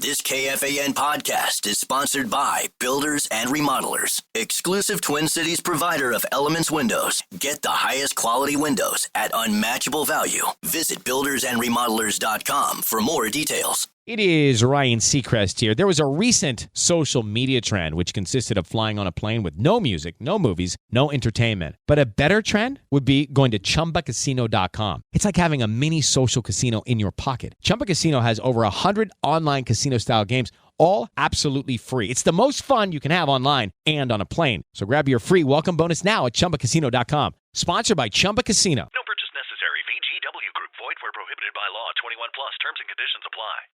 This KFAN podcast is sponsored by Builders and Remodelers, exclusive Twin Cities provider of Elements Windows. Get the highest quality windows at unmatchable value. Visit buildersandremodelers.com for more details. It is Ryan Seacrest here. There was a recent social media trend which consisted of flying on a plane with no music, no movies, no entertainment. But a better trend would be going to ChumbaCasino.com. It's like having a mini social casino in your pocket. Chumba Casino has over 100 online casino-style games, all absolutely free. It's the most fun you can have online and on a plane. So grab your free welcome bonus now at ChumbaCasino.com. Sponsored by Chumba Casino. No purchase necessary. VGW Group. Void where prohibited by law. 21 plus. Terms and conditions apply.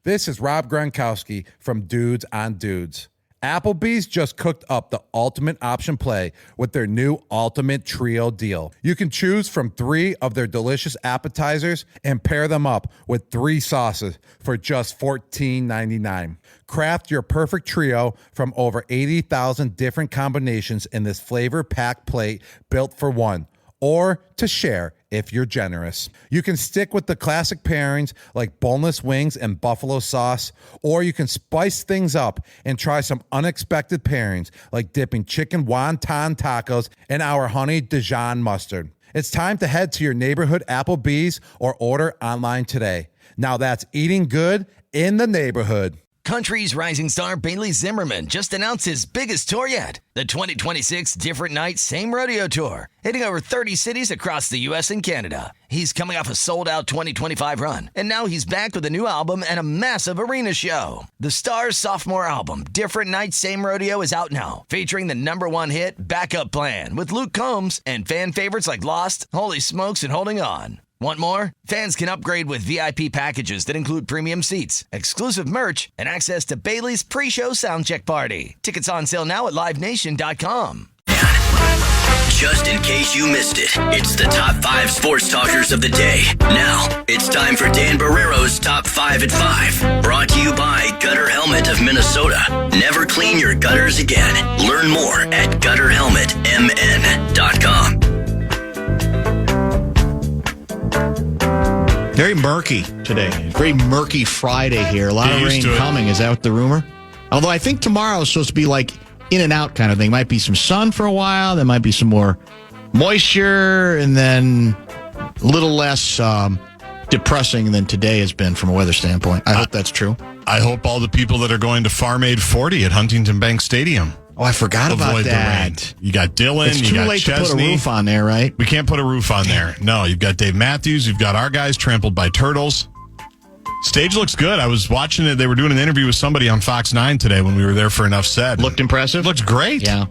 This is Rob Gronkowski from Dudes on Dudes. Applebee's just cooked up the ultimate option play with their new Ultimate Trio deal. You can choose from 3 of their delicious appetizers and pair them up with 3 sauces for just $14.99. Craft your perfect trio from over 80,000 different combinations in this flavor-packed plate built for one, or to share if you're generous. You can stick with the classic pairings like boneless wings and buffalo sauce, or you can spice things up and try some unexpected pairings like dipping chicken wonton tacos in our honey Dijon mustard. It's time to head to your neighborhood Applebee's or order online today. Now that's eating good in the neighborhood. Country's rising star Bailey Zimmerman just announced his biggest tour yet, the 2026 Different Night Same Rodeo Tour, hitting over 30 cities across the U.S. and Canada. He's coming off a sold-out 2025 run, and now he's back with a new album and a massive arena show. The star's sophomore album, Different Night Same Rodeo, is out now, featuring the #1 hit, Backup Plan, with Luke Combs, and fan favorites like Lost, Holy Smokes, and Holding On. Want more? Fans can upgrade with VIP packages that include premium seats, exclusive merch, and access to Bailey's pre-show soundcheck party. Tickets on sale now at LiveNation.com. Just in case you missed it, it's the top 5 sports talkers of the day. Now, it's time for Dan Barrero's Top 5 at 5. Brought to you by Gutter Helmet of Minnesota. Never clean your gutters again. Learn more at gutterhelmetmn.com. Very murky today. Very murky Friday here. A lot of rain coming. Is that what the rumor? Although I think tomorrow is supposed to be like in and out kind of thing. Might be some sun for a while. There might be some more moisture, and then a little less depressing than today has been from a weather standpoint. I hope that's true. I hope all the people that are going to Farm Aid 40 at Huntington Bank Stadium. Oh, I forgot about that. You got Dylan. It's you too got late Chesney. to put a roof on there, right? We can't put a roof on there. No, you've got Dave Matthews. You've got our guys trampled by turtles. Stage looks good. I was watching it. They were doing an interview with somebody on Fox 9 today when we were there for Enough Said. Looked impressive? Looks great. Yeah.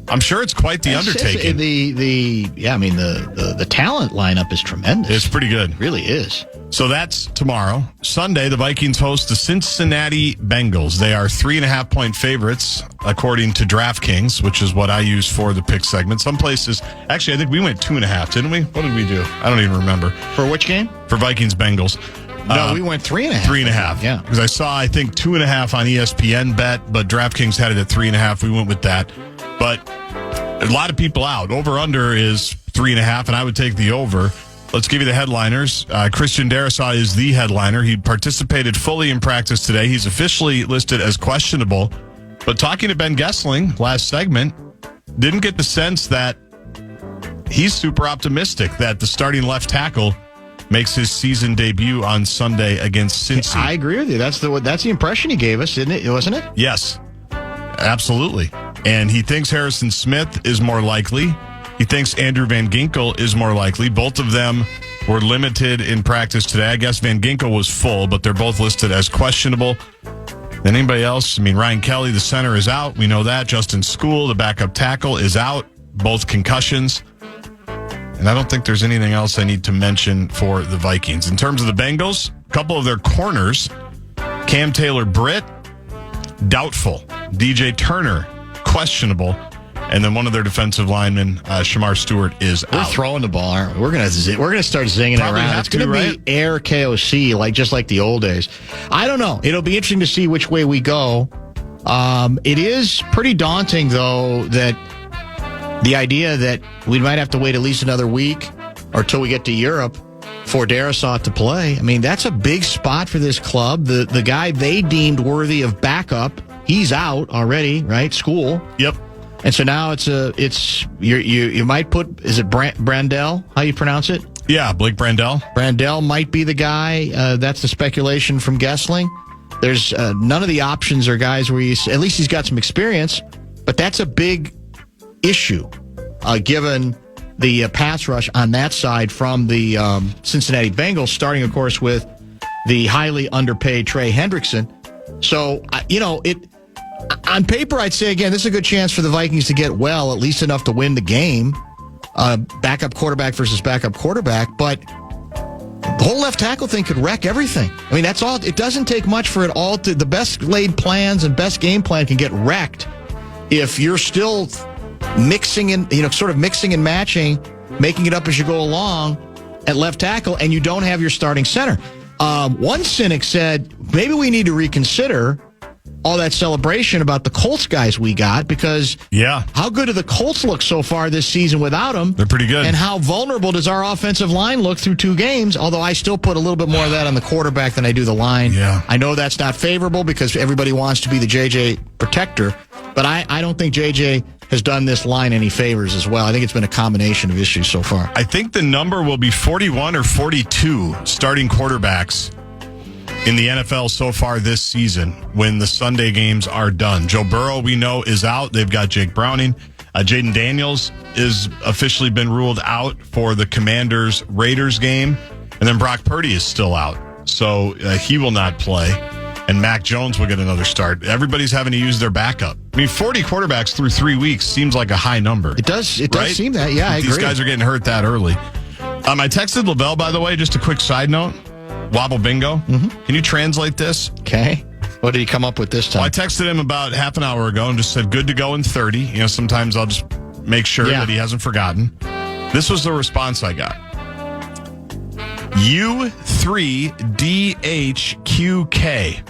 I'm sure it's quite the undertaking. The talent lineup is tremendous. It's pretty good. It really is. So that's tomorrow. Sunday, the Vikings host the Cincinnati Bengals. They are 3.5-point favorites, according to DraftKings, which is what I use for the pick segment. Some places, actually, I think we went 2.5, didn't we? What did we do? I don't even remember. For which game? For Vikings Bengals. No, we went 3.5. 3.5. Yeah. Because I saw, I think, 2.5 on ESPN bet, but DraftKings had it at 3.5. We went with that. But a lot of people out. Over-under is 3.5, and I would take the over. Let's give you the headliners. Christian Darrisaw is the headliner. He participated fully in practice today. He's officially listed as questionable. But talking to Ben Gessling last segment, didn't get the sense that he's super optimistic that the starting left tackle makes his season debut on Sunday against Cincy. I agree with you. That's the impression he gave us, isn't it? Wasn't it? Yes, absolutely. And he thinks Harrison Smith is more likely. He thinks Andrew Van Ginkel is more likely. Both of them were limited in practice today. I guess Van Ginkel was full, but they're both listed as questionable. And anybody else? I mean, Ryan Kelly, the center, is out. We know that. Justin School, the backup tackle, is out. Both concussions. And I don't think there's anything else I need to mention for the Vikings. In terms of the Bengals, a couple of their corners, Cam Taylor-Britt, doubtful. DJ Turner, questionable. And then one of their defensive linemen, Shamar Stewart, is We're out. throwing the ball, aren't we? We're gonna start zinging Probably it around. have It's gonna to, be right? air KOC, just like the old days. I don't know. It'll be interesting to see which way we go. It is pretty daunting, though, that the idea that we might have to wait at least another week or till we get to Europe for Darrisaw to play. I mean, that's a big spot for this club. The guy they deemed worthy of backup, he's out already, right? School. Yep. And so now you might put, is it Brandel? How you pronounce it? Yeah, Blake Brandel. Brandel might be the guy. That's the speculation from Gessling. There's none of the options are guys where at least he's got some experience, but that's a big issue given the pass rush on that side from the Cincinnati Bengals, starting, of course, with the highly underpaid Trey Hendrickson. So, on paper, I'd say, again, this is a good chance for the Vikings to get well, at least enough to win the game. Backup quarterback versus backup quarterback. But the whole left tackle thing could wreck everything. I mean, that's all. It doesn't take much for it all to. The best laid plans and best game plan can get wrecked if you're still mixing and mixing and matching, making it up as you go along at left tackle, and you don't have your starting center. One cynic said, maybe we need to reconsider all that celebration about the Colts guys we got, because how good do the Colts look so far this season without them? They're pretty good. And how vulnerable does our offensive line look through 2 games? Although I still put a little bit more of that on the quarterback than I do the line. Yeah. I know that's not favorable because everybody wants to be the JJ protector, but I don't think JJ has done this line any favors as well. I think it's been a combination of issues so far. I think the number will be 41 or 42 starting quarterbacks in the NFL so far this season when the Sunday games are done. Joe Burrow, we know, is out. They've got Jake Browning. Jaden Daniels is officially been ruled out for the Commanders-Raiders game. And then Brock Purdy is still out. So he will not play. And Mac Jones will get another start. Everybody's having to use their backup. I mean, 40 quarterbacks through 3 weeks seems like a high number. It does seem that. Yeah, I agree. These guys are getting hurt that early. I texted Lavelle, by the way, just a quick side note. Wobble bingo. Mm-hmm. Can you translate this? Okay. What did he come up with this time? Well, I texted him about half an hour ago and just said, good to go in 30. Sometimes I'll just make sure that he hasn't forgotten. This was the response I got. U3DHQK.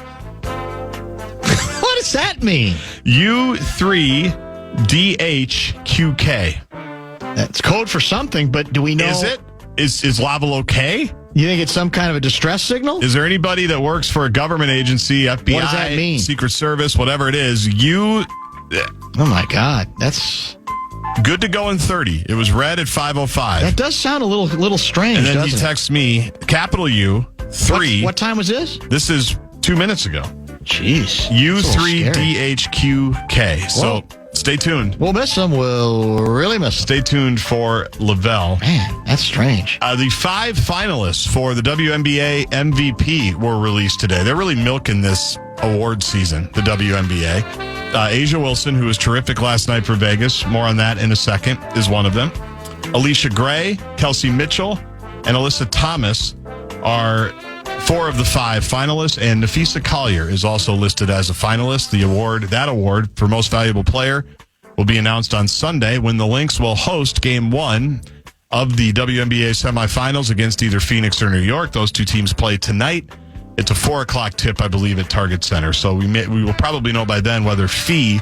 What does that mean? U3DHQK. That's code for something, but do we know? Is it? Is Lavelle okay? You think it's some kind of a distress signal? Is there anybody that works for a government agency, FBI, what does that mean? Secret Service, whatever it is, Oh my God, that's good to go in 30. It was read at 5:05. That does sound a little strange. And then he texts me, capital U, 3. What time was this? This is 2 minutes ago. Jeez. U3DHQK. So stay tuned. We'll miss them. We'll really miss them. Stay tuned for Lavelle. Man, that's strange. The 5 finalists for the WNBA MVP were released today. They're really milking this award season, the WNBA. Asia Wilson, who was terrific last night for Vegas, more on that in a second, is one of them. Alicia Gray, Kelsey Mitchell, and Alyssa Thomas are 4 of the 5 finalists, and Nafisa Collier is also listed as a finalist. That award for most valuable player will be announced on Sunday when the Lynx will host Game 1 of the WNBA semifinals against either Phoenix or New York. Those 2 teams play tonight. It's a 4:00 tip, I believe, at Target Center. So we will probably know by then whether Fee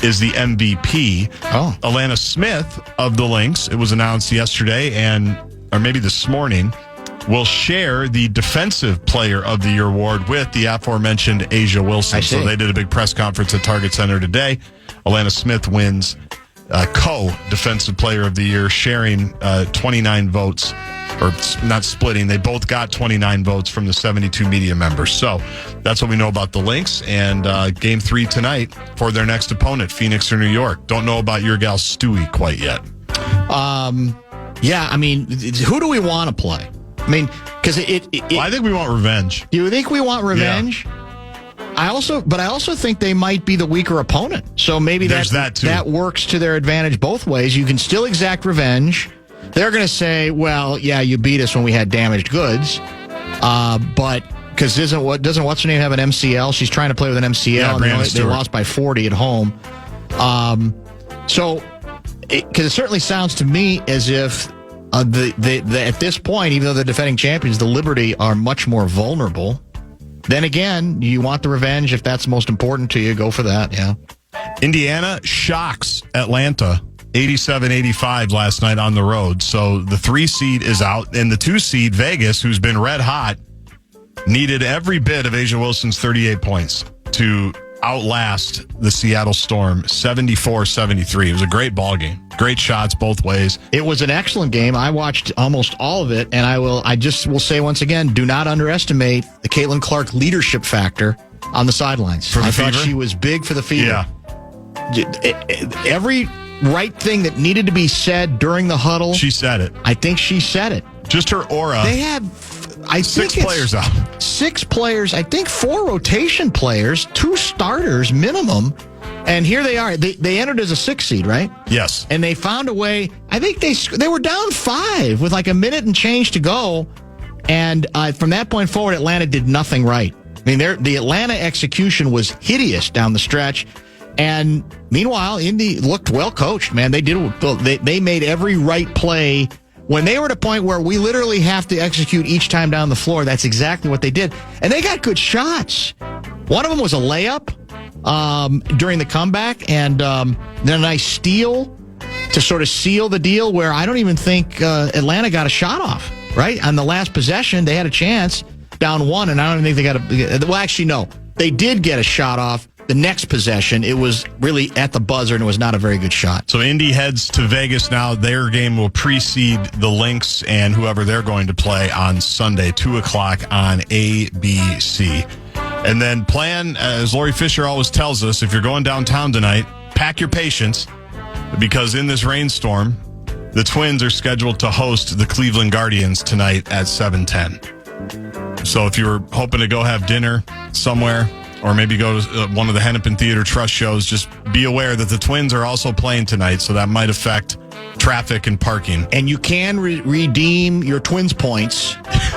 is the MVP. Oh. Alana Smith of the Lynx, it was announced yesterday or maybe this morning, will share the Defensive Player of the Year award with the aforementioned Asia Wilson. So they did a big press conference at Target Center today. Alana Smith wins co-Defensive Player of the Year, sharing 29 votes, or not splitting. They both got 29 votes from the 72 media members. So that's what we know about the Lynx. And Game 3 tonight for their next opponent, Phoenix or New York. Don't know about your gal Stewie quite yet. Yeah, I mean, who do we want to play? I mean, because I think we want revenge. You think we want revenge? Yeah. I also think they might be the weaker opponent. So maybe that works to their advantage both ways. You can still exact revenge. They're going to say, well, yeah, you beat us when we had damaged goods. But because doesn't what's her name have an MCL? She's trying to play with an MCL. Yeah, and they lost by 40 at home. So because it certainly sounds to me as if at this point, even though they're defending champions, the Liberty are much more vulnerable. Then again, you want the revenge. If that's most important to you, go for that, yeah. Indiana shocks Atlanta 87-85 last night on the road. So the 3 seed is out, and the 2 seed, Vegas, who's been red hot, needed every bit of Asia Wilson's 38 points to outlast the Seattle Storm 74-73. It was a great ball game. Great shots both ways. It was an excellent game. I watched almost all of it, and I just will say once again, do not underestimate the Caitlin Clark leadership factor on the sidelines. I thought she was big for the Fever. Yeah. Every right thing that needed to be said during the huddle, she said it. I think she said it. Just her aura. They had, I think, 6 players out. 6 players, I think 4 rotation players, 2 starters minimum. And here they are. They entered as a 6 seed, right? Yes. And they found a way. I think they were down 5 with like a minute and change to go. And from that point forward, Atlanta did nothing right. I mean, the Atlanta execution was hideous down the stretch. And meanwhile, Indy looked well coached, man. They made every right play. When they were at a point where we literally have to execute each time down the floor, that's exactly what they did. And they got good shots. One of them was a layup during the comeback, and then a nice steal to sort of seal the deal where I don't even think Atlanta got a shot off, right? On the last possession, they had a chance, down 1, and I don't think they got a... Well, actually, no. They did get a shot off. The next possession, it was really at the buzzer, and it was not a very good shot. So Indy heads to Vegas now. Their game will precede the Lynx and whoever they're going to play on Sunday, 2 o'clock on ABC. And then plan, as Lori Fisher always tells us, if you're going downtown tonight, pack your patience, because in this rainstorm, the Twins are scheduled to host the Cleveland Guardians tonight at 7:10. So if you were hoping to go have dinner somewhere, or maybe go to one of the Hennepin Theater Trust shows, just be aware that the Twins are also playing tonight, so that might affect traffic and parking. And you can redeem your Twins points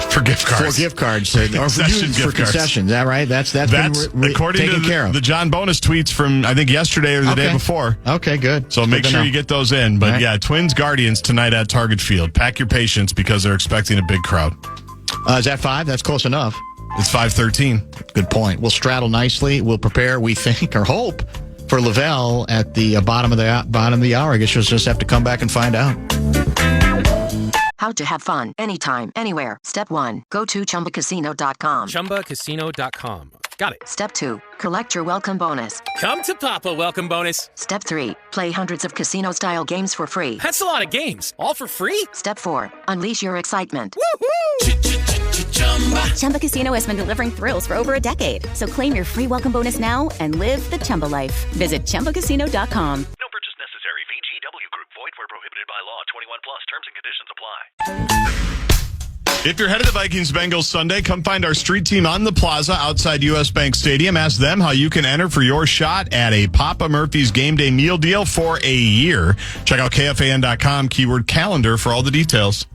for gift cards. For gift cards. Or for concessions. Is that right? That's been according taken to care of. The John Bonus tweets from, I think, yesterday or the day before. Okay, good. So make sure you get those in. But yeah, Twins Guardians tonight at Target Field. Pack your patience because they're expecting a big crowd. Is that 5? That's close enough. It's 5:13. Good point. We'll straddle nicely. We'll prepare, we think, or hope, for Lavelle at the bottom of the hour. I guess you'll just have to come back and find out. How to have fun anytime, anywhere. Step 1. Go to ChumbaCasino.com. ChumbaCasino.com. Got it. Step 2. Collect your welcome bonus. Come to Papa welcome bonus. Step 3. Play hundreds of casino-style games for free. That's a lot of games. All for free? Step 4. Unleash your excitement. Woohoo! Chumba Casino has been delivering thrills for over a decade. So claim your free welcome bonus now and live the Chumba life. Visit ChumbaCasino.com. No purchase necessary. VGW Group. Void where prohibited by law. 21 plus. Terms and conditions apply. If you're headed to Vikings-Bengals Sunday, come find our street team on the plaza outside U.S. Bank Stadium. Ask them how you can enter for your shot at a Papa Murphy's game day meal deal for a year. Check out KFAN.com, keyword calendar for all the details.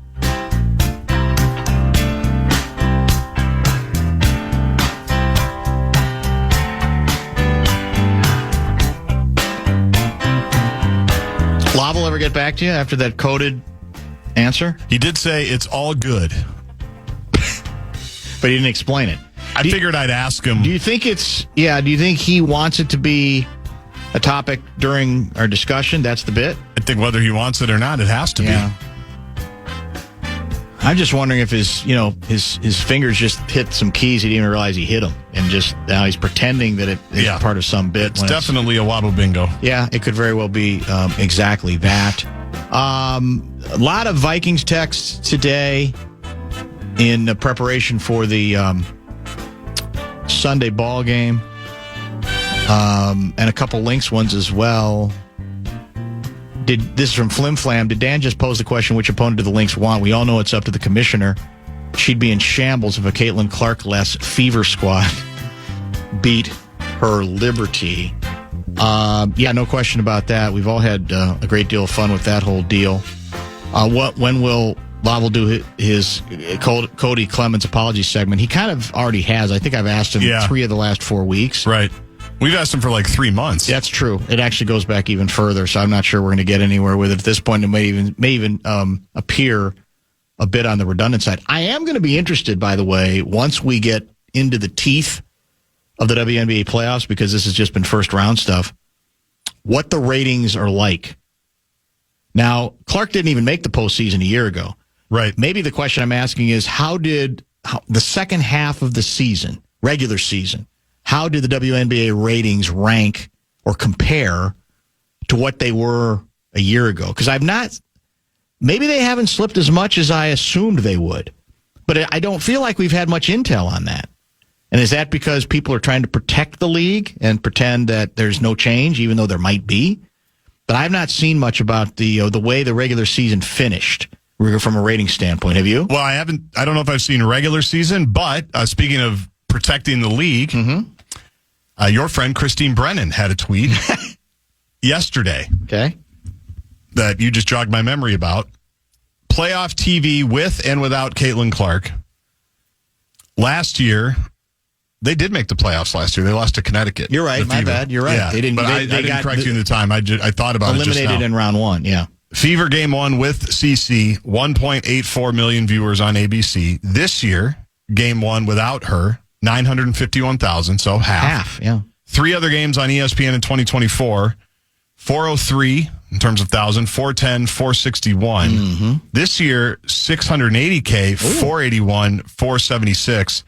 Lavelle ever get back to you after that coded answer? He did say it's all good. But he didn't explain it. I figured I'd ask him. Do you think do you think he wants it to be a topic during our discussion? That's the bit? I think whether he wants it or not, it has to be. I'm just wondering if his fingers just hit some keys. He didn't even realize he hit them. And just now he's pretending that it is part of some bit. It's definitely a wobble bingo. Yeah, it could very well be exactly that. A lot of Vikings texts today in preparation for the Sunday ball game, and a couple Lynx ones as well. This is from Flim Flam. Did Dan just pose the question, which opponent do the Lynx want? We all know it's up to the commissioner. She'd be in shambles if a Caitlin Clark-less Fever squad beat her Liberty. No question about that. We've all had a great deal of fun with that whole deal. When will Lavelle do his Cody Clemens apology segment? He kind of already has. I think I've asked him 3 of the last 4 weeks. Right. We've asked him for like 3 months. That's true. It actually goes back even further, so I'm not sure we're going to get anywhere with it. At this point, it may even appear a bit on the redundant side. I am going to be interested, by the way, once we get into the teeth of the WNBA playoffs, because this has just been first round stuff, what the ratings are like Now, Clark didn't even make the postseason a year ago. Right. Maybe the question I'm asking is, how the second half of the season, regular season, how did the WNBA ratings rank or compare to what they were a year ago? Because maybe they haven't slipped as much as I assumed they would, but I don't feel like we've had much intel on that. And is that because people are trying to protect the league and pretend that there's no change, even though there might be? But I've not seen much about the way the regular season finished from a rating standpoint. Have you? Well, I haven't. I don't know if I've seen regular season, but speaking of protecting the league, your friend Christine Brennan had a tweet yesterday. Okay. That you just jogged my memory about. Playoff TV with and without Caitlin Clark. Last year, they did make the playoffs last year. They lost to Connecticut. You're right. My bad. You're right. Yeah, they didn't. I didn't correct you in the time. I thought about it just now. Eliminated in round one. Yeah. Fever Game 1 with CC, 1.84 million viewers on ABC. This year, Game 1 without her, 951,000, so half. Half, yeah. 3 other games on ESPN in 2024, 403 in terms of thousand, 410, 461. This year, 680K, 481, 476.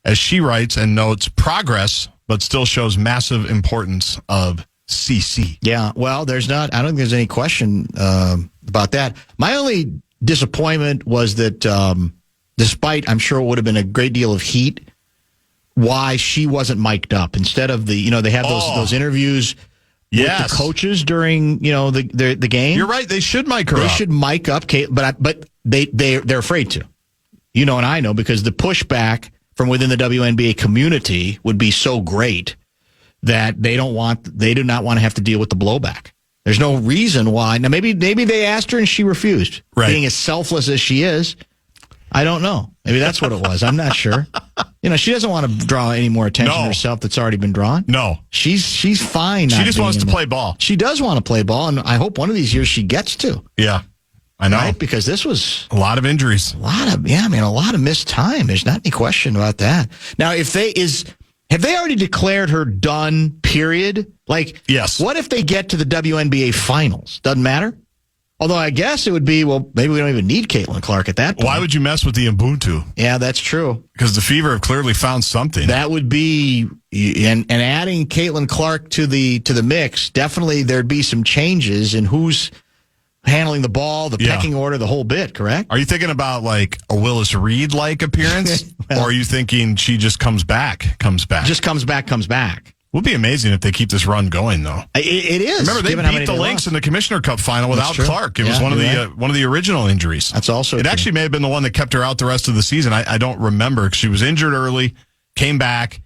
As she writes and notes, progress, but still shows massive importance of CC. Yeah, well, I don't think there's any question about that. My only disappointment was that despite, I'm sure it would have been a great deal of heat, why she wasn't mic'd up. Instead of they have those interviews with the coaches during, the game. You're right, they should mic her up. They should mic up Kate, but they're afraid to. And I know, because the pushback from within the WNBA community would be so great that they do not want to have to deal with the blowback. There's no reason why. Now, maybe they asked her and she refused. Right. Being as selfless as she is, I don't know. Maybe that's what it was. I'm not sure. She doesn't want to draw any more attention to herself that's already been drawn. No. She's fine. She just wants to play ball. She does want to play ball, and I hope one of these years she gets to. Yeah, I know. Right? Because this was a lot of injuries. A lot of missed time. There's not any question about that. Now, have they already declared her done, period? Yes. What if they get to the WNBA finals? Doesn't matter? Although I guess it would be, maybe we don't even need Caitlin Clark at that point. Why would you mess with the Ubuntu? Yeah, that's true. Because the Fever have clearly found something. That would be, and adding Caitlin Clark to the mix, definitely there'd be some changes in who's handling the ball, the pecking order, the whole bit, correct? Are you thinking about a Willis Reed-like appearance? Or are you thinking she just comes back? Just comes back. Would be amazing if they keep this run going, though. It is. Remember, they beat the Lynx in the Commissioner Cup final without Clark. It was one of the original injuries. That's also It actually may have been the one that kept her out the rest of the season. I don't remember, because she was injured early, came back,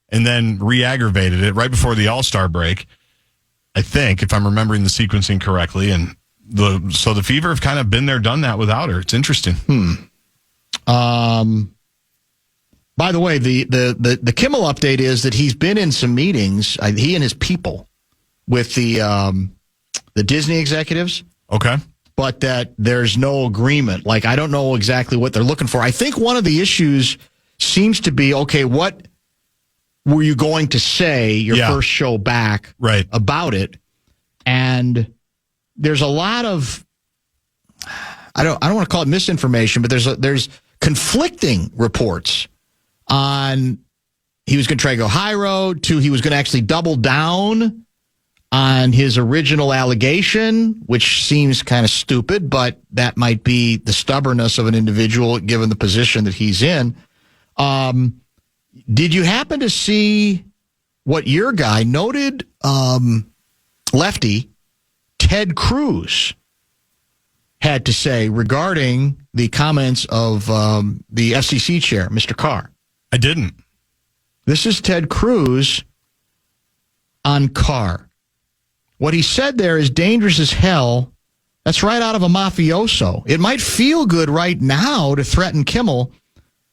and then re-aggravated it right before the All-Star break, I think, if I'm remembering the sequencing correctly. And so the Fever have kind of been there, done that without her. It's interesting. By the way, the Kimmel update is that he's been in some meetings, he and his people, with the Disney executives. Okay. But that there's no agreement. I don't know exactly what they're looking for. I think one of the issues seems to be, okay, what were you going to say your first show back about it? And there's a lot of, I don't want to call it misinformation, but there's conflicting reports on he was going to try to go high road, to he was going to actually double down on his original allegation, which seems kind of stupid, but that might be the stubbornness of an individual given the position that he's in. Did you happen to see what your guy, noted lefty Ted Cruz, had to say regarding the comments of the FCC chair, Mr. Carr? I didn't. This is Ted Cruz on Carr. What he said there is dangerous as hell. That's right out of a mafioso. It might feel good right now to threaten Kimmel,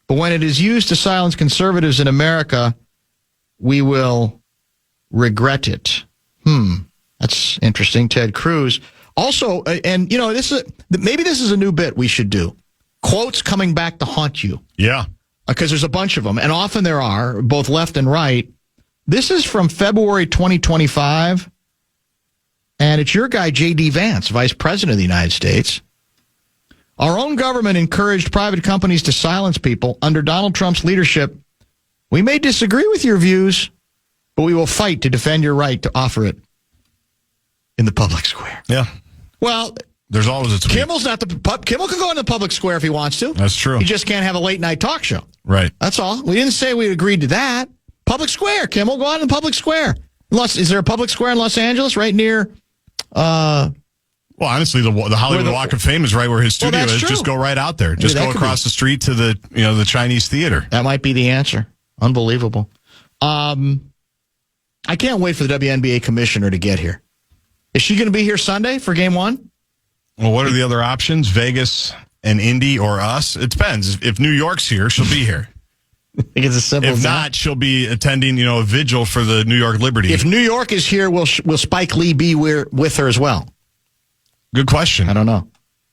but when it is used to silence conservatives in America, we will regret it. That's interesting. Ted Cruz. Also, and this is maybe this is a new bit we should do. Quotes coming back to haunt you. Yeah. Because there's a bunch of them, and often there are, both left and right. This is from February 2025, and it's your guy, J.D. Vance, Vice President of the United States. Our own government encouraged private companies to silence people. Under Donald Trump's leadership, we may disagree with your views, but we will fight to defend your right to offer it in the public square. Yeah. Well, there's always a tweet. Kimmel can go in the public square if he wants to. That's true. He just can't have a late night talk show. Right. That's all. We didn't say we agreed to that. Public square, Kimmel, go out in the public square. Is there a public square in Los Angeles right near? Well, honestly, the Hollywood Walk of Fame is right where his studio is. True. Just go right out there. Just go across the street to the Chinese theater. That might be the answer. Unbelievable. I can't wait for the WNBA commissioner to get here. Is she going to be here Sunday for Game 1? Well, what are the other options? Vegas and Indy or us? It depends. If New York's here, she'll be here. I think it's as simple as that. If not, she'll be attending, a vigil for the New York Liberty. If New York is here, will Spike Lee be with her as well? Good question. I don't know.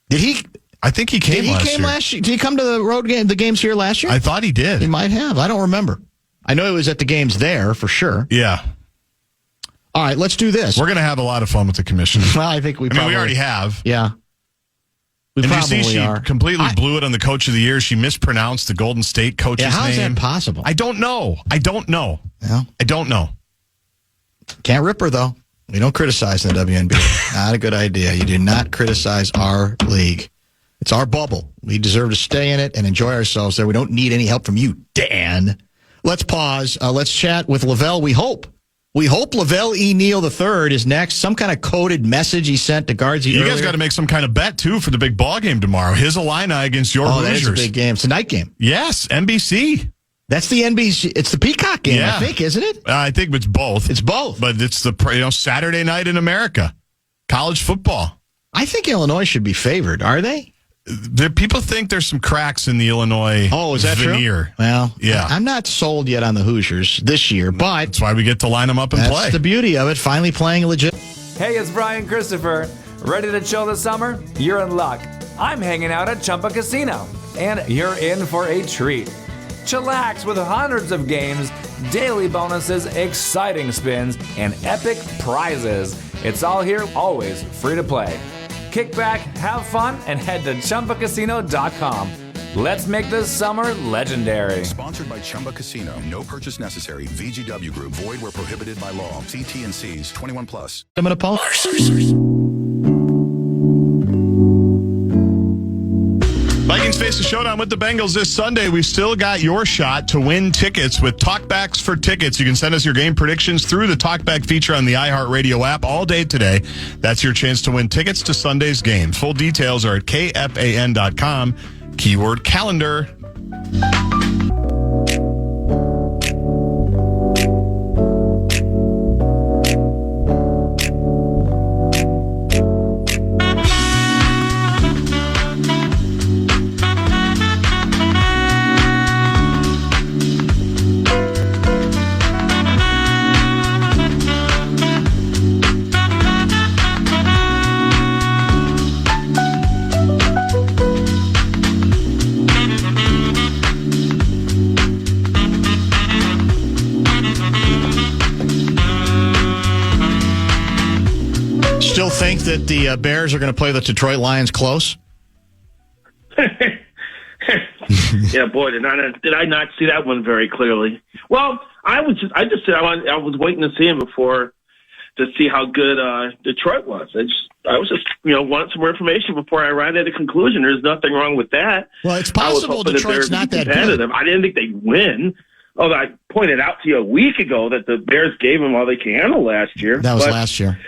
Did he? I think he came last year. Did he come to the games here last year? I thought he did. He might have. I don't remember. I know he was at the games there for sure. Yeah. All right, let's do this. We're going to have a lot of fun with the commissioner. Well, I think we already have. Yeah. We probably you see she completely blew it on the Coach of the Year. She mispronounced the Golden State coach's name. How is that possible? I don't know. Yeah. I don't know. Can't rip her, though. We don't criticize in the WNBA. Not a good idea. You do not criticize our league. It's our bubble. We deserve to stay in it and enjoy ourselves there. We don't need any help from you, Dan. Let's pause. Let's chat with Lavelle. We hope Lavelle Neal III is next. Some kind of coded message he sent to Gaardsy. You guys got to make some kind of bet, too, for the big ball game tomorrow. His Illini against your Hoosiers. That is a big game. It's a night game. Yes, NBC. That's the NBC. It's the Peacock game, I think, isn't it? I think it's both. It's both. But it's the Saturday night in America. College football. I think Illinois should be favored. Are they? People think there's some cracks in the Illinois is that veneer. True? Well, yeah. I'm not sold yet on the Hoosiers this year, but that's why we get to line them up and play. That's the beauty of it, finally playing legit. Hey, it's Brian Christopher. Ready to chill this summer? You're in luck. I'm hanging out at Chumba Casino, and you're in for a treat. Chillax with hundreds of games, daily bonuses, exciting spins, and epic prizes. It's all here, always free to play. Kick back, have fun, and head to ChumbaCasino.com. Let's make this summer legendary. Sponsored by Chumba Casino. No purchase necessary. VGW Group. Void where prohibited by law. See T&Cs. 21 plus. I'm going to pause. Vikings face a showdown with the Bengals this Sunday. We've still got your shot to win tickets with Talkbacks for Tickets. You can send us your game predictions through the Talkback feature on the iHeartRadio app all day today. That's your chance to win tickets to Sunday's game. Full details are at KFAN.com. Keyword calendar. Still think that the Bears are going to play the Detroit Lions close? Yeah, boy, did I not see that one very clearly? Well, I was waiting to see him before to see how good Detroit was. I was just wanted some more information before I arrived at a conclusion. There's nothing wrong with that. Well, it's possible Detroit's not that competitive. I didn't think they'd win. Although I pointed out to you a week ago that the Bears gave them all they can handle last year. That was last year.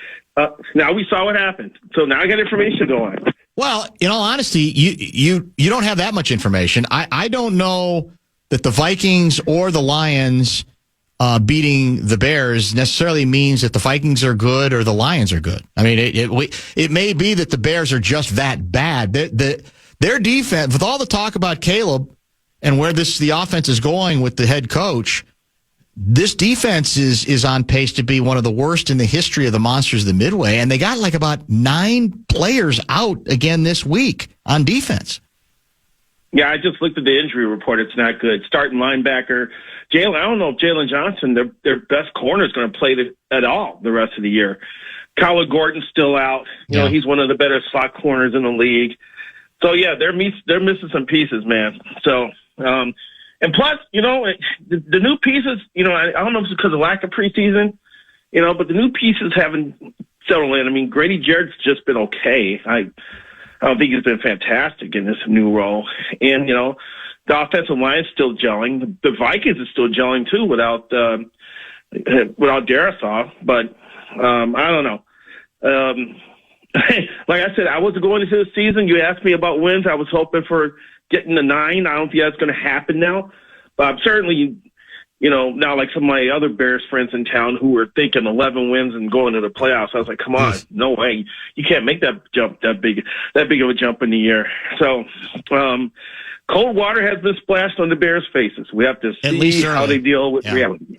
Now we saw what happened. So now I got information going. Well, in all honesty, you don't have that much information. I don't know that the Vikings or the Lions beating the Bears necessarily means that the Vikings are good or the Lions are good. I mean, it may be that the Bears are just that bad. Their defense, with all the talk about Caleb and where the offense is going with the head coach, this defense is on pace to be one of the worst in the history of the Monsters of the Midway, and they got like about 9 players out again this week on defense. Yeah, I just looked at the injury report. It's not good. Starting linebacker, I don't know if Jalen Johnson, their best corner, is going to play at all the rest of the year. Kyler Gordon's still out. You know, he's one of the better slot corners in the league. So, yeah, they're missing some pieces, man. So, and plus, you know, the new pieces, you know, I don't know if it's because of lack of preseason, you know, but the new pieces haven't settled in. I mean, Grady Jarrett's just been okay. I don't think he's been fantastic in this new role. And, you know, the offensive line is still gelling. The Vikings are still gelling, too, without Darisaw. But I don't know. Like I said, I wasn't going into the season. You asked me about wins. I was hoping for getting to 9. I don't think that's going to happen now. But I'm certainly, you know, now like some of my other Bears friends in town who were thinking 11 wins and going to the playoffs. I was like, come on, no way. You can't make that jump that big of a jump in the year. So cold water has been splashed on the Bears' faces. We have to see how they deal with reality.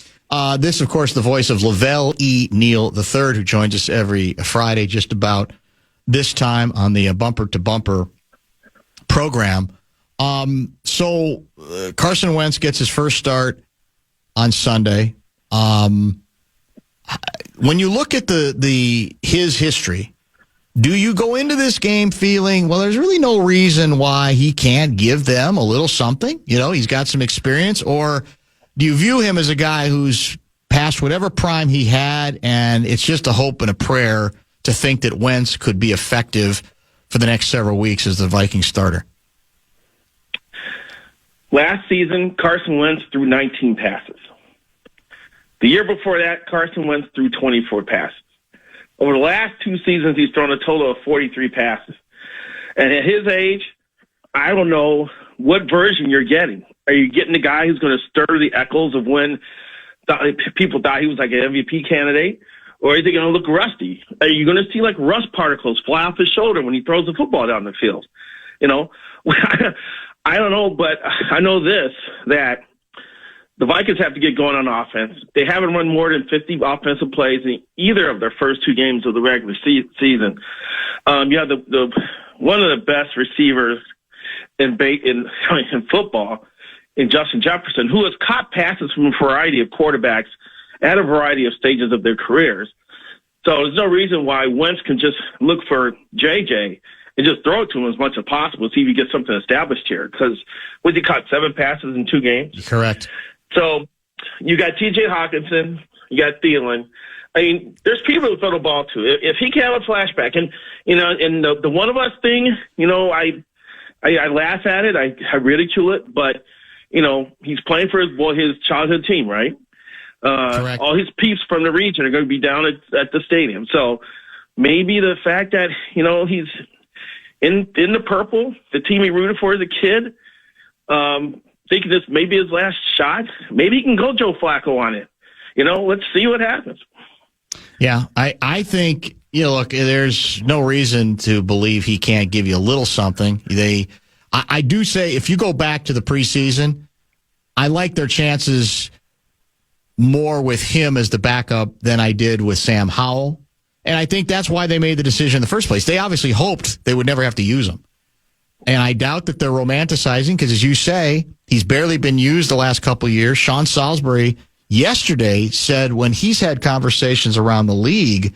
This, of course, the voice of Lavelle Neal III, who joins us every Friday just about this time on the Bumper to Bumper program. So Carson Wentz gets his first start on Sunday. When you look at his history, do you go into this game feeling, well, there's really no reason why he can't give them a little something? You know, he's got some experience. Or do you view him as a guy who's past whatever prime he had, and it's just a hope and a prayer to think that Wentz could be effective for the next several weeks as the Vikings starter? Last season, Carson Wentz threw 19 passes. The year before that, Carson Wentz threw 24 passes. Over the last 2 seasons, he's thrown a total of 43 passes. And at his age, I don't know what version you're getting. Are you getting the guy who's going to stir the echoes of when people thought he was like an MVP candidate? Or is he going to look rusty? Are you going to see like rust particles fly off his shoulder when he throws the football down the field? You know, I don't know, but I know this, that the Vikings have to get going on offense. They haven't run more than 50 offensive plays in either of their first 2 games of the regular season. You have the one of the best receivers in football, in Justin Jefferson, who has caught passes from a variety of quarterbacks at a variety of stages of their careers. So there's no reason why Wentz can just look for JJ and just throw it to him as much as possible, see if he gets something established here. Because he caught 7 passes in 2 games? Correct. So you got T.J. Hawkinson, you got Thielen. I mean, there's people to throw the ball to. If he can have a flashback, and you know, and the one of us thing, you know, I laugh at it, I ridicule it, but you know, he's playing for his childhood team, right? Correct. All his peeps from the region are going to be down at the stadium. So maybe the fact that, you know, he's in the purple, the team he rooted for as a kid, thinking this may be his last shot. Maybe he can go Joe Flacco on it. You know, let's see what happens. Yeah, I think, you know, look, there's no reason to believe he can't give you a little something. I do say, if you go back to the preseason, I like their chances more with him as the backup than I did with Sam Howell. And I think that's why they made the decision in the first place. They obviously hoped they would never have to use him. And I doubt that they're romanticizing, because as you say, he's barely been used the last couple of years. Sean Salisbury yesterday said when he's had conversations around the league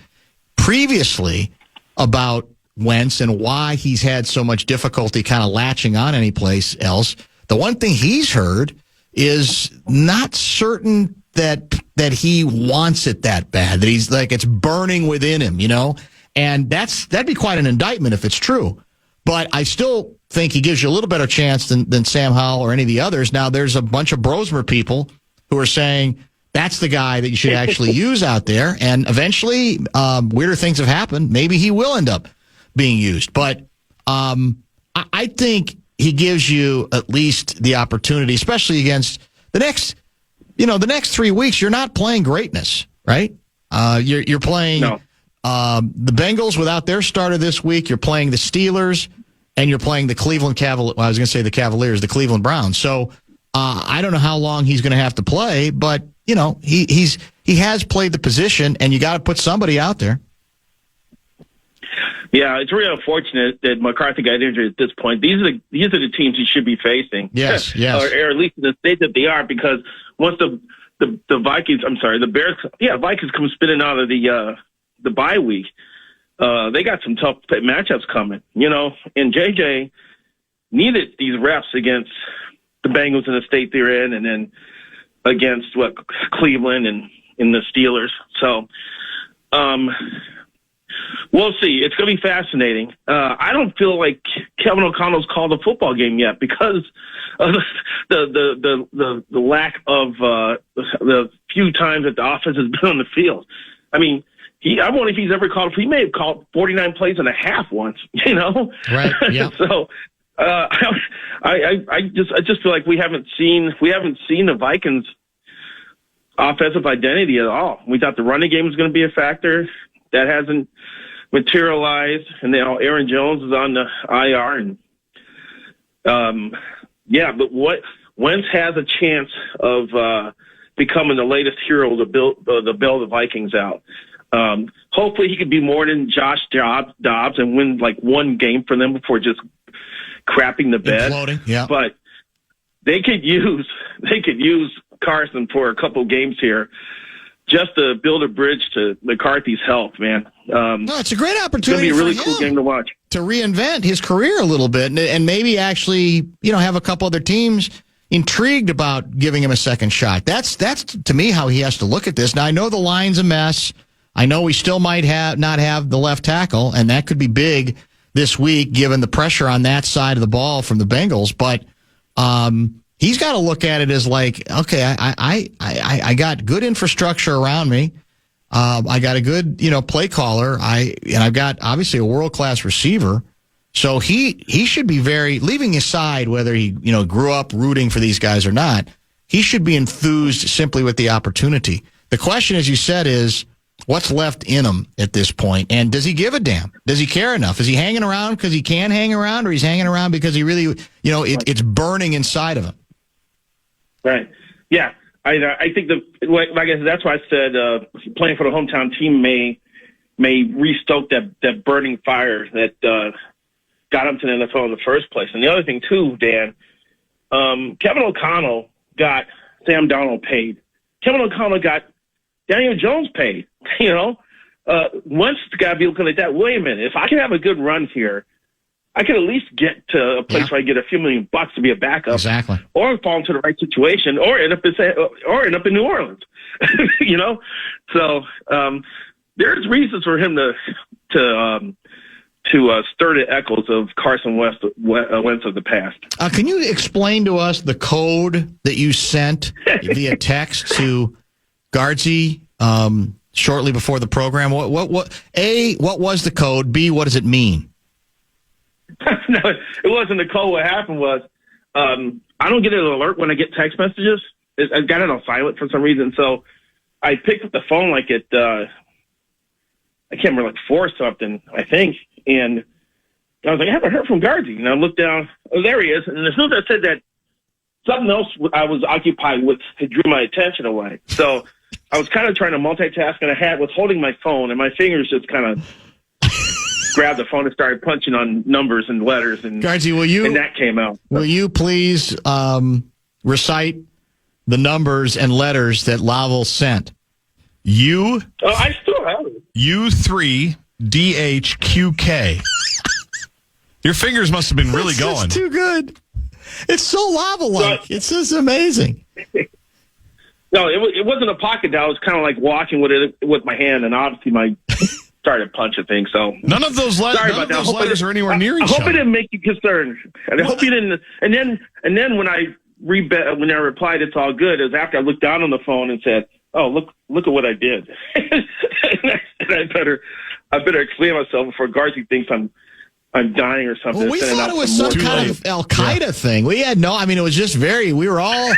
previously about Wentz and why he's had so much difficulty kind of latching on any place else, the one thing he's heard is not certain that he wants it that bad, that he's like, it's burning within him, you know? And that'd be quite an indictment if it's true. But I still think he gives you a little better chance than Sam Howell or any of the others. Now, there's a bunch of Brosmer people who are saying that's the guy that you should actually use out there. And eventually, weirder things have happened. Maybe he will end up being used. But I think he gives you at least the opportunity, especially against the next 3 weeks. You're not playing greatness, right? You're playing the Bengals without their starter this week. You're playing the Steelers, and you're playing the Cleveland Cavaliers. Well, I was going to say the Cavaliers, the Cleveland Browns. So I don't know how long he's going to have to play, but you know he has played the position, and you got to put somebody out there. Yeah, it's really unfortunate that McCarthy got injured at this point. These are the teams he should be facing. Yes. or at least in the state that they are, because once the Vikings, I'm sorry, the Bears, Vikings come spinning out of the the bye week, they got some tough matchups coming, and JJ needed these reps against the Bengals in the state they're in, and then against Cleveland and the Steelers. So, we'll see. It's going to be fascinating. I don't feel like Kevin O'Connell's called a football game yet because of the lack of the few times that the offense has been on the field. I mean, I wonder if he's ever called. He may have called 49 plays and a half once. Right? Yeah. So I just feel like we haven't seen the Vikings offensive identity at all. We thought the running game was going to be a factor. That hasn't materialized, and now Aaron Jones is on the IR, and but Wentz has a chance of becoming the latest hero to bail the Vikings out. Hopefully, he could be more than Josh Dobbs and win like one game for them before just crapping the bed. Imploding, yeah. But they could use Carson for a couple games here, just to build a bridge to McCarthy's health, man. No, it's a great opportunity. It's going to be a really for cool him game to watch. To reinvent his career a little bit and maybe actually, have a couple other teams intrigued about giving him a second shot. That's to me how he has to look at this. Now, I know the line's a mess. I know we still might not have the left tackle, and that could be big this week given the pressure on that side of the ball from the Bengals. But he's got to look at it as like, okay, I got good infrastructure around me. I got a good, play caller. I've got obviously a world-class receiver. So he should be leaving aside whether he, grew up rooting for these guys or not, he should be enthused simply with the opportunity. The question, as you said, is what's left in him at this point? And does he give a damn? Does he care enough? Is he hanging around because he can hang around, or he's hanging around because he really, it's burning inside of him? Right. Yeah. I think that's why I said playing for the hometown team may restoke that burning fire that got him to the NFL in the first place. And the other thing too, Dan, Kevin O'Connell got Sam Darnold paid. Kevin O'Connell got Daniel Jones paid. Once the guy be looking at that. Wait a minute, if I can have a good run here, I could at least get to a place where I get a few $1 million to be a backup, exactly, or fall into the right situation, or end up in New Orleans. So there's reasons for him to stir the echoes of Carson Wentz of the past. Can you explain to us the code that you sent via text to Gaardsy shortly before the program? What was the code? B, what does it mean? No, it wasn't the code. What happened was I don't get an alert when I get text messages. I got it on silent for some reason. So I picked up the phone like at I can't remember, like 4 or something, I think. And I was like, I haven't heard from Gaardsy. And I looked down. Oh, there he is. And as soon as I said that, something else I was occupied with drew my attention away. So I was kind of trying to multitask, and I was holding my phone, and my fingers just kind of grabbed the phone and started punching on numbers and letters. And Gaardsy, and that came out. Will you please recite the numbers and letters that Lavelle sent? I still have it. U3DHQK. Your fingers must have been really going. It's too good. It's so Lavelle-like. It's just amazing. No, it wasn't a pocket dial. It was kind of like walking with it with my hand, and obviously started punching things. So none of those letters are anywhere near each other. I hope it didn't make you concerned. And I hope you didn't. And then when I replied, it's all good. It was after I looked down on the phone and said, "Oh, look at what I did." and I better explain myself before Gaardsy thinks I'm dying or something. Well, we thought it was some kind of Al-Qaeda thing. We had it was just we were all,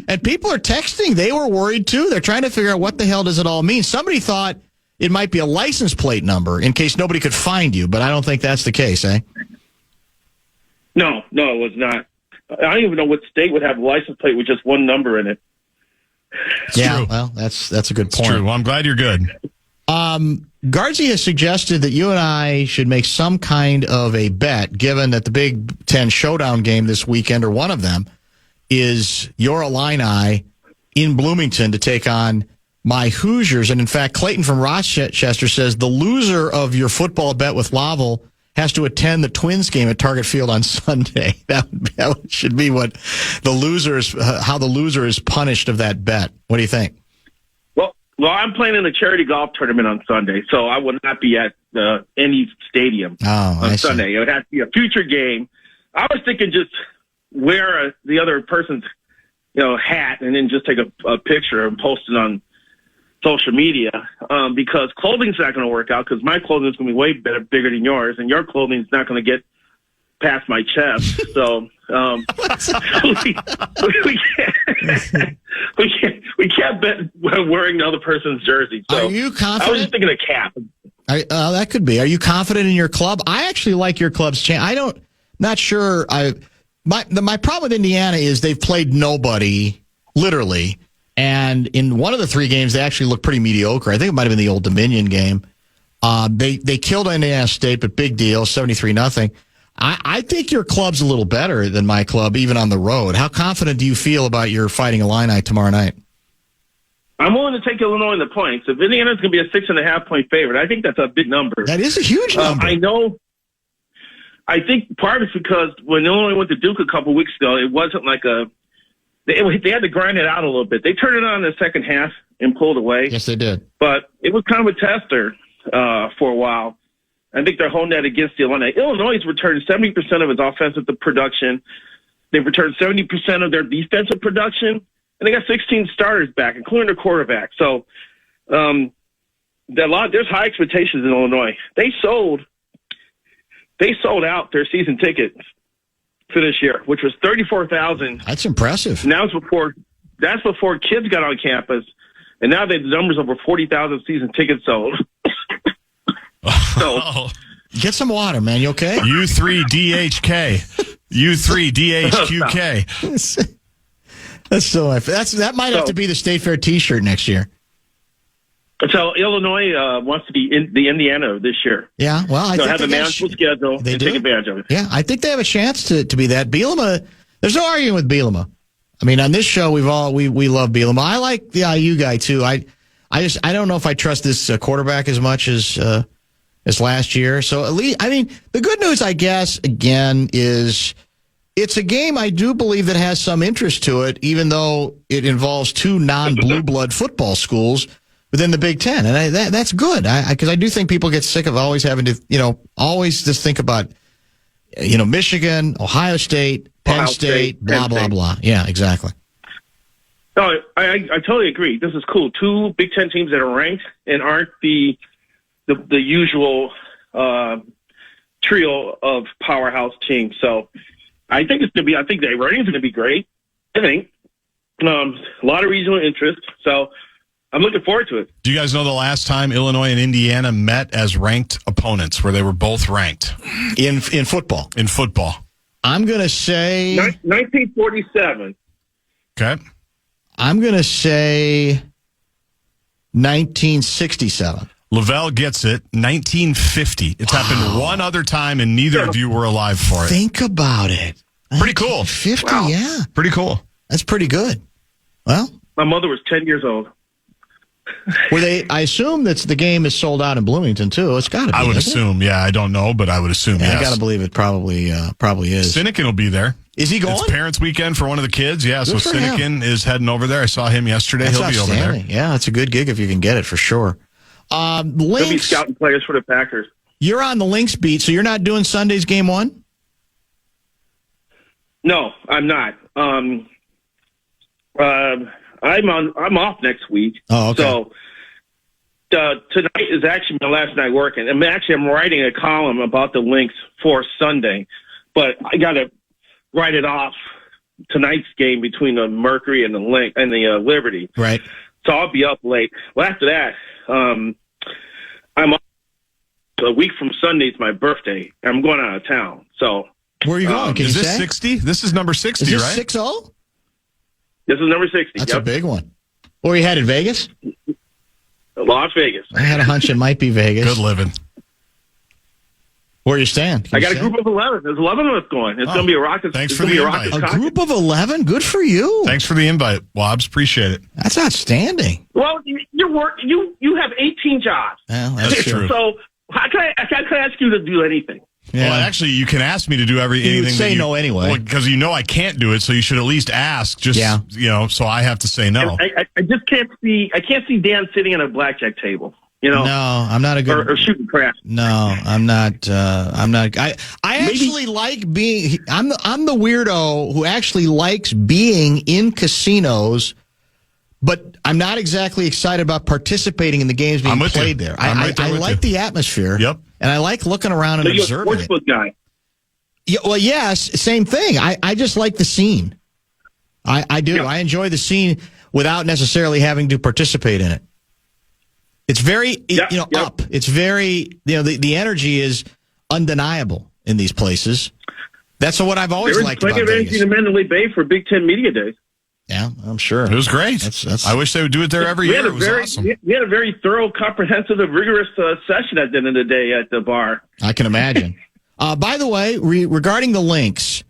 and people are texting. They were worried too. They're trying to figure out what the hell does it all mean. Somebody thought it might be a license plate number in case nobody could find you, but I don't think that's the case, eh? No, it was not. I don't even know what state would have a license plate with just one number in it. It's true. Well, that's a good point. It's true. Well, I'm glad you're good. Gaardsy has suggested that you and I should make some kind of a bet, given that the Big Ten Showdown game this weekend, or one of them, is your Illini in Bloomington to take on my Hoosiers. And in fact, Clayton from Rochester says the loser of your football bet with Lavelle has to attend the Twins game at Target Field on Sunday. That should be what the loser is, how the loser is punished of that bet. What do you think? Well, I'm playing in a charity golf tournament on Sunday, so I will not be at any stadium on Sunday. It would have to be a future game. I was thinking just wear the other person's hat and then just take a picture and post it on social media because clothing's not going to work out because my clothing is going to be way bigger than yours, and your clothing is not going to get past my chest. So we can't bet wearing the other person's jersey. So are you confident? I was just thinking a cap. That could be. Are you confident in your club? I actually like your club's chance. Not sure. My problem with Indiana is they've played nobody, literally. And in one of the 3 games, they actually looked pretty mediocre. I think it might have been the Old Dominion game. They killed Indiana State, but big deal, 73-0. I think your club's a little better than my club, even on the road. How confident do you feel about your Fighting Illini tomorrow night? I'm willing to take Illinois in the points. If Indiana's going to be a 6.5-point favorite, I think that's a big number. That is a huge number. I know. I think part of it's because when Illinois went to Duke a couple weeks ago, it wasn't like they had to grind it out a little bit. They turned it on in the second half and pulled away. Yes, they did. But it was kind of a tester for a while. I think they're holding that against the Illinois. Illinois has returned 70% of its offensive production. They've returned 70% of their defensive production, and they got 16 starters back, including their quarterback. So there's high expectations in Illinois. They sold out their season tickets for this year, which was 34,000. That's impressive. And that's before kids got on campus, and now the number's over 40,000 season tickets sold. So get some water, man. You okay? U3DHK. U3DHQK. That might have to be the State Fair T-shirt next year. So Illinois wants to be in the Indiana this year. Yeah, well, I think have a manageable schedule and take advantage of it. Yeah, I think they have a chance to be that. Bielema, there's no arguing with Bielema. I mean, on this show, we love Bielema. I like the IU guy too. I don't know if I trust this quarterback as much as last year. So at least, I mean, the good news, I guess, again, is it's a game I do believe that has some interest to it, even though it involves 2 non-blue blood football schools within the Big Ten. And that's good, because I do think people get sick of always having to, always just think about, Michigan, Ohio State, Penn State, blah, blah, blah. Yeah, exactly. No, I totally agree. This is cool. 2 Big Ten teams that are ranked and aren't the usual trio of powerhouse teams. So I think the rating's going to be great. I think a lot of regional interest. So I'm looking forward to it. Do you guys know the last time Illinois and Indiana met as ranked opponents, where they were both ranked in football? In football, I'm going to say 1947. Okay. I'm going to say 1967. Lavelle gets it. 1950. It's happened one other time, and neither of you were alive for it. Think about it. Pretty cool. 50, wow. Yeah. Pretty cool. That's pretty good. Well, my mother was 10 years old. I assume that the game is sold out in Bloomington, too. It's got to be. I would assume, yeah. I don't know, but I would assume, yes. I got to believe it probably is. Finnegan will be there. Is he going? It's Parents' Weekend for one of the kids. Yeah, so Finnegan is heading over there. I saw him yesterday. That's He'll be over there. Yeah, it's a good gig if you can get it, for sure. They'll be Lynx, scouting players for the Packers. You're on the Lynx beat, so you're not doing Sunday's game 1? No, I'm not. I'm off next week. Oh, okay. So tonight is actually my last night working. I'm writing a column about the Lynx for Sunday, but I got to write it off tonight's game between the Mercury and the Lynx and the Liberty. Right. So I'll be up late. Well, after that, I'm off. A week from Sunday is my birthday. I'm going out of town. So where are you going? Is this 60? This is number 60, is this right? 6-0? This is number 60. That's a big one. Where you headed? Vegas? Las Vegas. I had a hunch it might be Vegas. Good living. Where you stand? I got a group of 11. There's 11 of us going. It's going to be a rocket. Thanks for the invite. A group of 11? Good for you. Thanks for the invite, Wobbs. Appreciate it. That's outstanding. Well, you have 18 jobs. Well, that's true. So how can I ask you to do anything? Yeah. Well, actually, you can ask me to do anything. You would say no anyway. Because I can't do it, so you should at least ask. Just so I have to say no. I just can't see. I can't see Dan sitting at a blackjack table. No, I'm not a good or shooting crap. No, I'm not. I actually like being. I'm the weirdo who actually likes being in casinos, but I'm not exactly excited about participating in the games being played there. I like the atmosphere. Yep. And I like looking around and observing it. You're a sportsbook guy. Yeah, well, yes, same thing. I just like the scene. I do. Yeah. I enjoy the scene without necessarily having to participate in it. It's very, up. It's very, the energy is undeniable in these places. That's what I've always liked about Vegas. There was plenty of energy in Mandalay Bay for Big Ten Media Days. Yeah, I'm sure. It was great. I wish they would do it there every year. It was awesome. We had a very thorough, comprehensive, rigorous session at the end of the day at the bar. I can imagine. By the way, regarding the Lynx,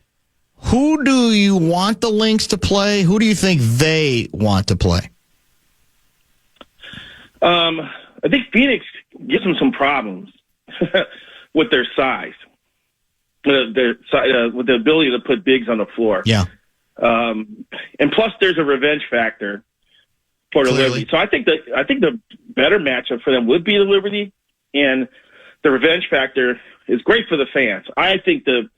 who do you want the Lynx to play? Who do you think they want to play? I think Phoenix gives them some problems with their size, with the ability to put bigs on the floor. Yeah. And plus, there's a revenge factor for the Liberty. So I think the better matchup for them would be the Liberty, and the revenge factor is great for the fans. I think the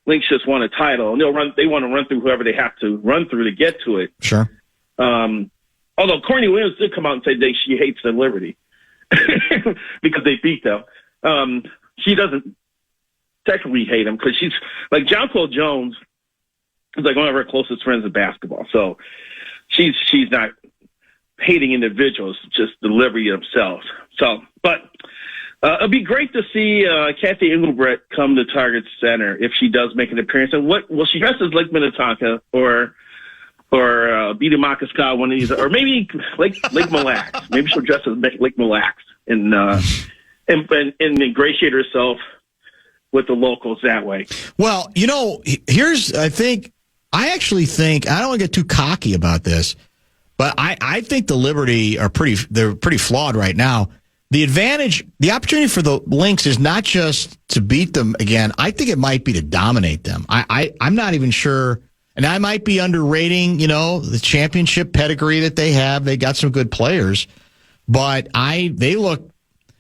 Lynx just won a title, and they want to run through whoever they have to run through to get to it. Sure. Although Courtney Williams did come out and say she hates the Liberty because they beat them. She doesn't technically hate them because she's like John Paul Jones is like one of her closest friends in basketball. So she's not hating individuals, just the Liberty themselves. So, but it'd be great to see Kathy Engelbrecht come to Target Center if she does make an appearance. And will she dress as Lake Minnetonka or Beta Makaska, one of these, or maybe Lake Mille Lacs. Maybe she'll dress as Lake Mille Lacs and ingratiate herself with the locals that way. Well, I actually think, I don't want to get too cocky about this, but I think the Liberty they're pretty flawed right now. The opportunity for the Lynx is not just to beat them again. I think it might be to dominate them. I'm not even sure. And I might be underrating, the championship pedigree that they have. They got some good players, but they look,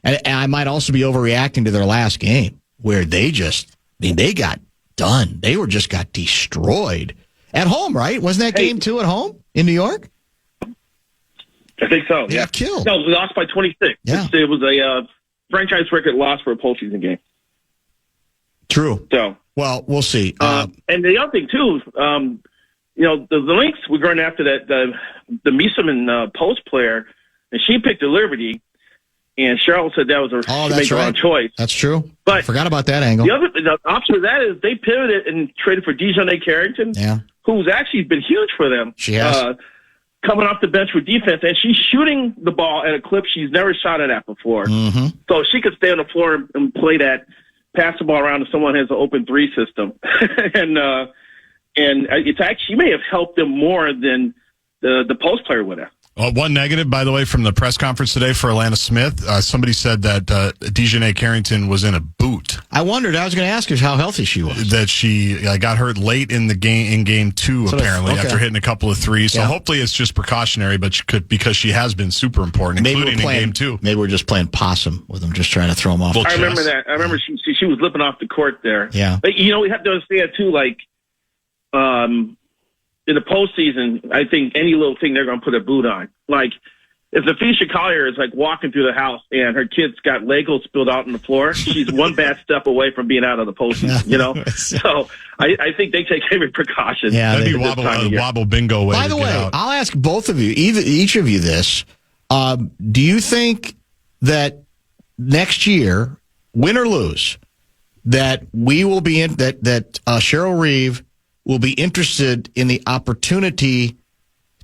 and I might also be overreacting to their last game where they got done. They just got destroyed at home, right? Wasn't that game 2 at home in New York? I think so. They got killed. No, we lost by 26. Yeah. It was a franchise record loss for a postseason game. True. So. Well, we'll see. And the other thing too, the Lynx were going after that the Miesemann post player, and she picked the Liberty, and Cheryl said that was her wrong choice. That's true. But I forgot about that angle. The opposite of that is they pivoted and traded for Dejounte Carrington, who's actually been huge for them. She has. Coming off the bench with defense, and she's shooting the ball at a clip she's never shot it at before. Mm-hmm. So she could stay on the floor and play that. Pass the ball around if someone has an open 3 system. and it's actually, she may have helped them more than the post player would have. One negative, by the way, from the press conference today for Alana Smith, somebody said that Dejounte Carrington was in a boot. I wondered. I was going to ask her how healthy she was. That she got hurt late in the game, in game 2, apparently, after hitting a couple of threes. So hopefully it's just precautionary, but because she has been super important, including in game 2. Maybe we're just playing possum with them, just trying to throw them off. I remember that. I remember she was lipping off the court there. Yeah. But, we have to understand, too, like, in the postseason, I think any little thing they're going to put a boot on. Like, if Naphisha Collier is, like, walking through the house and her kid's got Legos spilled out on the floor, she's one bad step away from being out of the postseason, So I think they take every precaution. Yeah, that'd be wobble bingo way. By the way, I'll ask both of you, each of you this. Do you think that next year, win or lose, that we will be in, that Cheryl Reeve will be interested in the opportunity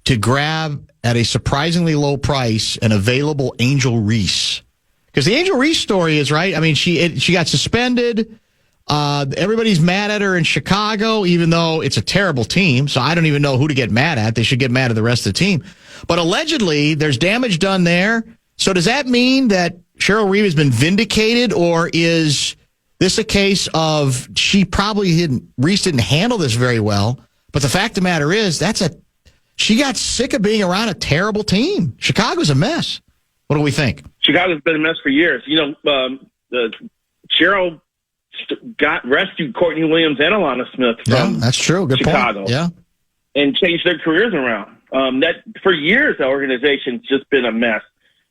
to grab at a surprisingly low price an available Angel Reese? Because the Angel Reese story is right. I mean, she got suspended. Everybody's mad at her in Chicago, even though it's a terrible team. So I don't even know who to get mad at. They should get mad at the rest of the team. But allegedly, there's damage done there. So does that mean that Cheryl Reeve has been vindicated, or is this a case of Reese didn't handle this very well? But the fact of the matter is, she got sick of being around a terrible team. Chicago's a mess. What do we think? Chicago's been a mess for years. Cheryl rescued Courtney Williams and Alana Smith from that's true. Good Chicago. Point. Yeah. And changed their careers around. That for years, the organization's just been a mess,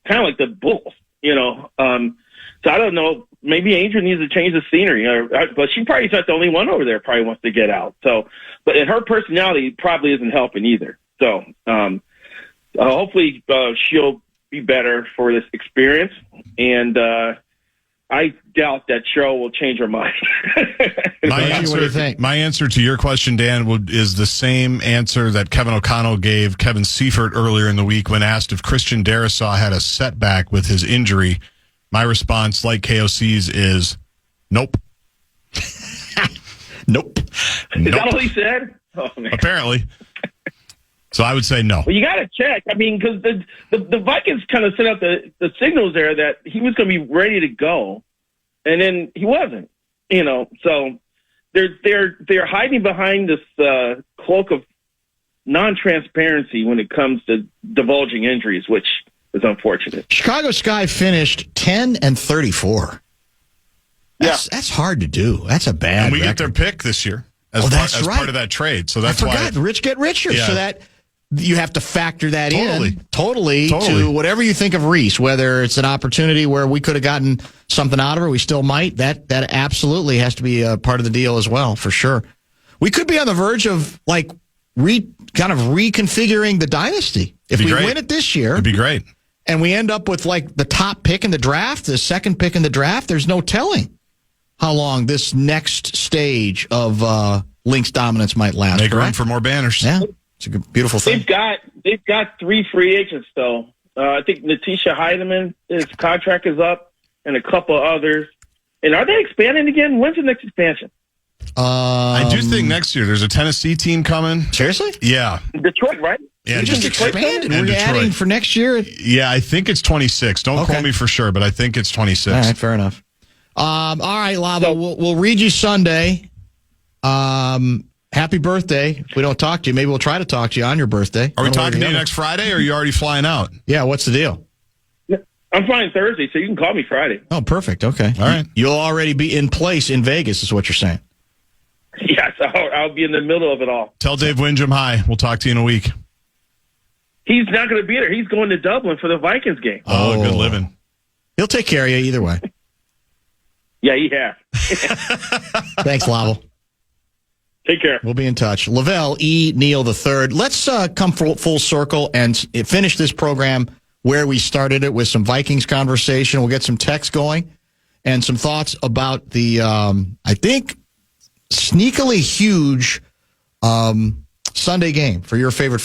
kind of like the Bulls, So I don't know. Maybe Angel needs to change the scenery, but she probably not the only one over there. Probably wants to get out. So, but her personality probably isn't helping either. So, hopefully she'll be better for this experience, and I doubt that Cheryl will change her mind. My answer to your question, Dan, is the same answer that Kevin O'Connell gave Kevin Seifert earlier in the week when asked if Christian Darrisaw had a setback with his injury. My response, like KOC's, is nope. Nope. Is that all he said? Oh, man. Apparently. So I would say no. Well, you got to check. I mean, because the Vikings kind of sent out the signals there that he was going to be ready to go, and then he wasn't. So they're hiding behind this cloak of non-transparency when it comes to divulging injuries, which is unfortunate. Chicago Sky finished 10-34. That's hard to do. That's a bad. And we record. get their pick this year as part of that trade. So that's why rich get richer. Yeah. So that you have to factor that in totally to whatever you think of Reese. Whether it's an opportunity where we could have gotten something out of her, we still might. That absolutely has to be a part of the deal as well, for sure. We could be on the verge of kind of reconfiguring the dynasty if we win it this year. It'd be great. And we end up with the top pick in the draft, the second pick in the draft. There's no telling how long this next stage of Lynx dominance might last. Make room for more banners. Yeah, it's a beautiful thing. They've got 3 free agents though. I think Natisha Heidemann, his contract is up, and a couple others. And are they expanding again? When's the next expansion? I do think next year there's a Tennessee team coming. Seriously? Yeah. Detroit, right? Yeah, just expanded. We're adding for next year. Yeah, I think it's 26. Don't quote me for sure, but I think it's 26. All right, fair enough. All right, Lava, we'll read you Sunday. Happy birthday. If we don't talk to you, maybe we'll try to talk to you on your birthday. Are we talking to you next Friday, or are you already flying out? Yeah, what's the deal? I'm flying Thursday, so you can call me Friday. Oh, perfect. Okay. All right. You'll already be in place in Vegas, is what you're saying. Yes, I'll be in the middle of it all. Tell Dave Windham hi. We'll talk to you in a week. He's not going to be there. He's going to Dublin for the Vikings game. Oh, good living. He'll take care of you either way. Yeah, he has. Thanks, Lavelle. Take care. We'll be in touch. Lavelle Neal III. Let's come full circle and finish this program where we started it with some Vikings conversation. We'll get some text going and some thoughts about the, I think, sneakily huge Sunday game for your favorite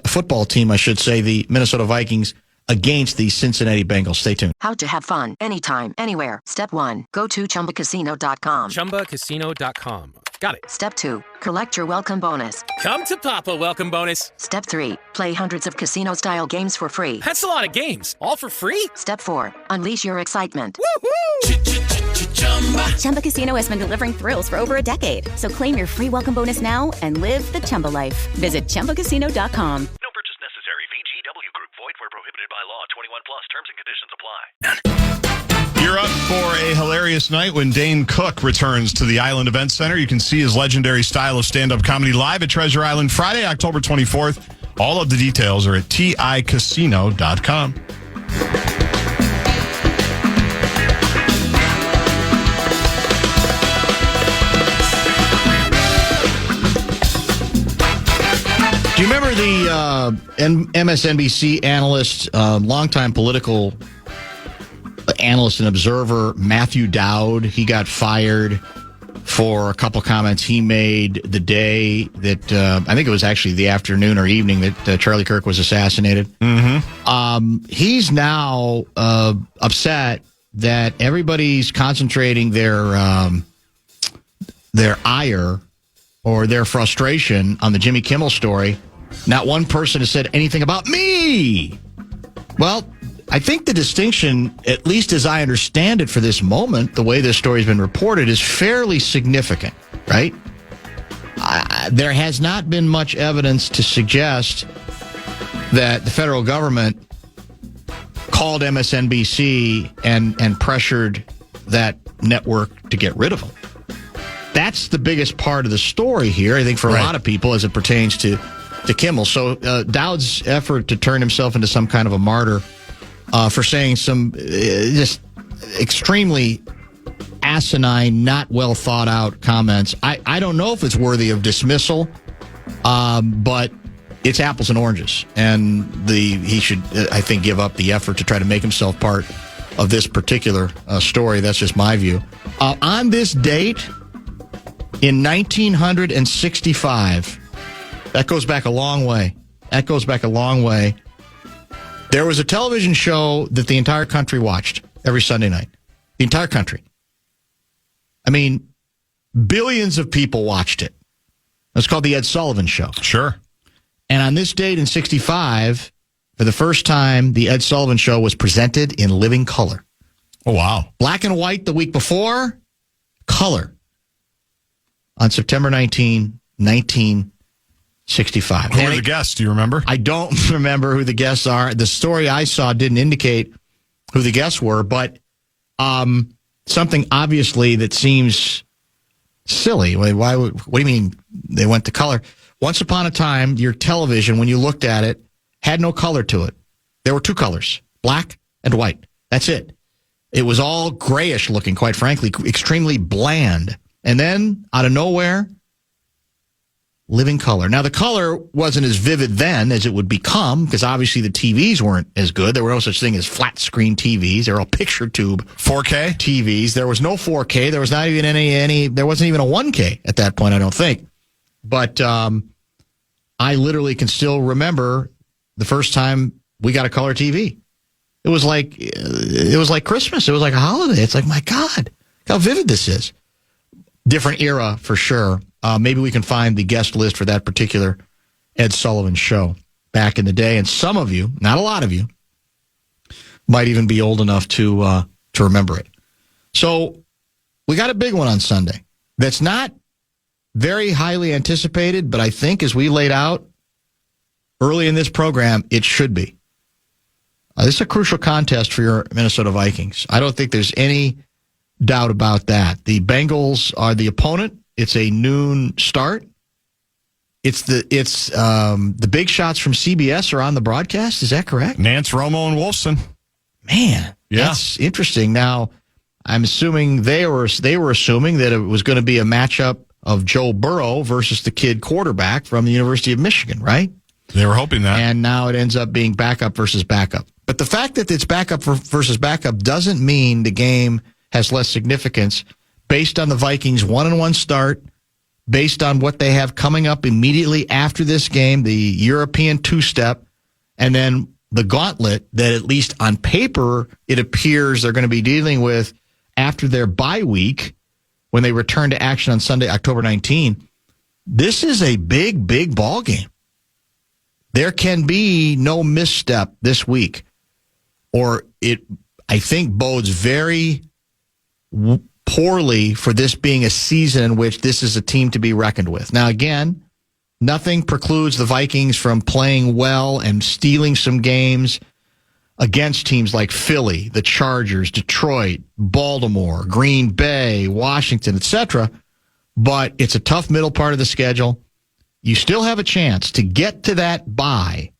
football team, I should say, the Minnesota Vikings against the Cincinnati Bengals. Stay tuned. How to have fun anytime, anywhere. Step 1, go to ChumbaCasino.com. ChumbaCasino.com. Got it. Step 2, collect your welcome bonus. Come to Papa welcome bonus. Step 3, play hundreds of casino-style games for free. That's a lot of games. All for free? Step 4, unleash your excitement. Woohoo! Chumba Casino has been delivering thrills for over a decade. So claim your free welcome bonus now and live the Chumba life. Visit ChumbaCasino.com. No purchase necessary. VGW Group. Void where prohibited by law. 21 plus. Terms and conditions apply. You're up for a hilarious night when Dane Cook returns to the Island Event Center. You can see his legendary style of stand-up comedy live at Treasure Island Friday, October 24th. All of the details are at TICasino.com. Do you remember the MSNBC analyst, longtime political analyst and observer, Matthew Dowd? He got fired for a couple comments he made the day that, I think it was actually the afternoon or evening that Charlie Kirk was assassinated. Mm-hmm. He's now upset that everybody's concentrating their ire or their frustration on the Jimmy Kimmel story. Not one person has said anything about me. Well, I think the distinction, at least as I understand it for this moment, the way this story's been reported, is fairly significant, right? There has not been much evidence to suggest that the federal government called MSNBC and pressured that network to get rid of him. That's the biggest part of the story here, I think, for a lot of people as it pertains to Kimmel. So Dowd's effort to turn himself into some kind of a martyr for saying some just extremely asinine, not well thought out comments. I don't know if it's worthy of dismissal, but it's apples and oranges, and he should, I think, give up the effort to try to make himself part of this particular story. That's just my view. On this date, in 1965, that goes back a long way. There was a television show that the entire country watched every Sunday night. The entire country. I mean, billions of people watched it. It's called The Ed Sullivan Show. Sure. And on this date in 65, for the first time, The Ed Sullivan Show was presented in living color. Oh, wow. Black and white the week before, color on September 19, 1965. Who were the guests? Do you remember? I don't remember who the guests are. The story I saw didn't indicate who the guests were, but something obviously that seems silly. What do you mean they went to color? Once upon a time, your television, when you looked at it, had no color to it. There were two colors, black and white. That's it. It was all grayish looking, quite frankly, extremely bland. And then, out of nowhere, living color. Now, the color wasn't as vivid then as it would become, because obviously the TVs weren't as good. There were no such thing as flat screen TVs. They were all picture tube 4K TVs. There was no 4K. There was not even any. There wasn't even a 1K at that point, I don't think. But I literally can still remember the first time we got a color TV. It was like Christmas. It was like a holiday. It's like, my God, how vivid this is. Different era for sure. Maybe we can find the guest list for that particular Ed Sullivan show back in the day. And some of you, not a lot of you, might even be old enough to remember it. So we got a big one on Sunday. That's not very highly anticipated, but I think as we laid out early in this program, it should be. This is a crucial contest for your Minnesota Vikings. I don't think there's any doubt about that. The Bengals are the opponent. It's a noon start. It's the big shots from CBS are on the broadcast. Is that correct? Nance, Romo, and Wolfson. Man, that's interesting. Now, I'm assuming they were assuming that it was going to be a matchup of Joe Burrow versus the kid quarterback from the University of Michigan, right? They were hoping that. And now it ends up being backup versus backup. But the fact that it's backup versus backup doesn't mean the game has less significance based on the Vikings' 1-1 start, based on what they have coming up immediately after this game, the European two-step, and then the gauntlet that at least on paper it appears they're going to be dealing with after their bye week when they return to action on Sunday, October 19. This is a big, big ball game. There can be no misstep this week, or it, I think, bodes very poorly for this being a season in which this is a team to be reckoned with. Now, again, nothing precludes the Vikings from playing well and stealing some games against teams like Philly, the Chargers, Detroit, Baltimore, Green Bay, Washington, etc. But it's a tough middle part of the schedule. You still have a chance to get to that bye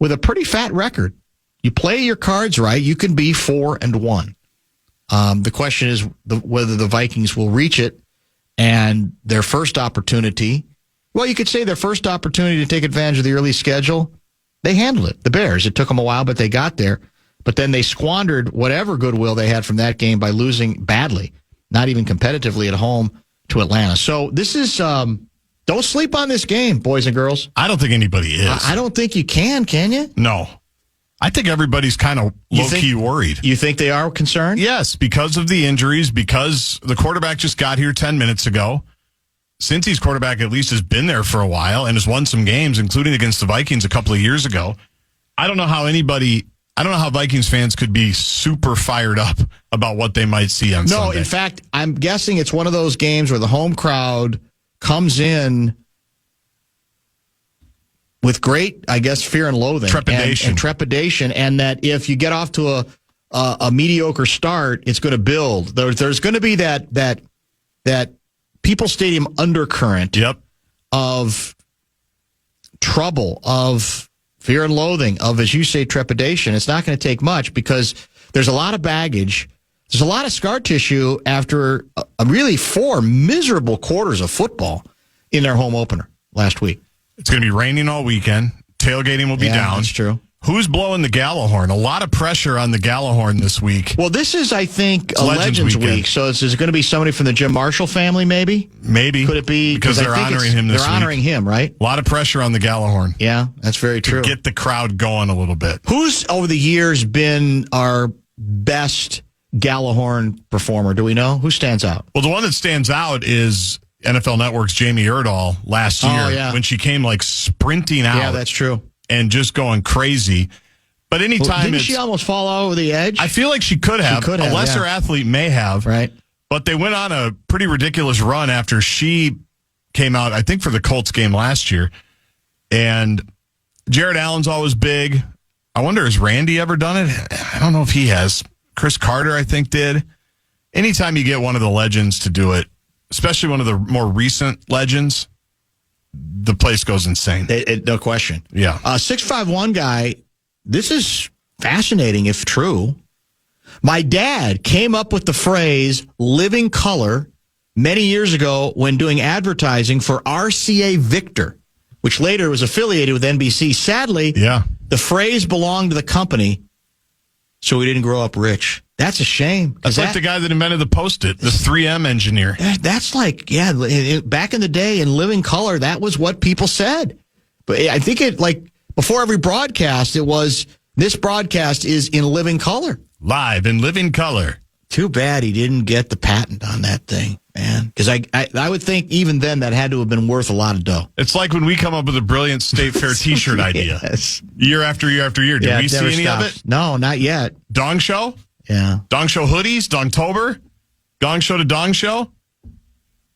with a pretty fat record. You play your cards right, you can be 4-1. The question is whether the Vikings will reach it, and their first opportunity, well, you could say their first opportunity to take advantage of the early schedule, they handled it. The Bears, it took them a while, but they got there. But then they squandered whatever goodwill they had from that game by losing badly, not even competitively at home to Atlanta. So this is, don't sleep on this game, boys and girls. I don't think anybody is. I don't think you can you? No. I think everybody's kind of low-key worried. You think they are concerned? Yes, because of the injuries, because the quarterback just got here 10 minutes ago. Cincy's quarterback at least has been there for a while and has won some games, including against the Vikings a couple of years ago. I don't know how Vikings fans could be super fired up about what they might see on Sunday. No, in fact, I'm guessing it's one of those games where the home crowd comes in with great, I guess, fear and loathing. Trepidation. And trepidation, and that if you get off to a mediocre start, it's going to build. There's going to be that People's Stadium undercurrent of trouble, of fear and loathing, of, as you say, trepidation. It's not going to take much because there's a lot of baggage. There's a lot of scar tissue after really 4 miserable quarters of football in their home opener last week. It's going to be raining all weekend. Tailgating will be down. That's true. Who's blowing the Gallahorn? A lot of pressure on the Gallahorn this week. Well, this is, I think, a Legends Week. So is it going to be somebody from the Jim Marshall family, maybe? Maybe. Could it be? Because they're honoring him this week. They're honoring him, right? A lot of pressure on the Gallahorn. Yeah, that's very true. To get the crowd going a little bit. Who's, over the years, been our best Gallahorn performer? Do we know? Who stands out? Well, the one that stands out is NFL Network's Jamie Erdahl last year when she came sprinting out. Yeah, that's true. And just going crazy. But anytime didn't she almost fall over the edge? I feel like she could have. A lesser athlete may have. Right. But they went on a pretty ridiculous run after she came out, I think, for the Colts game last year. And Jared Allen's always big. I wonder, has Randy ever done it? I don't know if he has. Chris Carter, I think, did. Anytime you get one of the legends to do it, especially one of the more recent legends, the place goes insane. No question. Yeah. 651 guy, this is fascinating if true. My dad came up with the phrase living color many years ago when doing advertising for RCA Victor, which later was affiliated with NBC. Sadly, the phrase belonged to the company, so we didn't grow up rich. That's a shame. That's like the guy that invented the Post-it, the 3M engineer. That's like, back in the day in living color, that was what people said. But I think before every broadcast, it was, this broadcast is in living color. Live in living color. Too bad he didn't get the patent on that thing, man. Because I would think even then that had to have been worth a lot of dough. It's like when we come up with a brilliant State Fair T-shirt idea. Year after year after year. Did we see any of it? No, not yet. Dong Show? Yeah. Dong Show hoodies? Dongtober? Gong Show to Dong Show?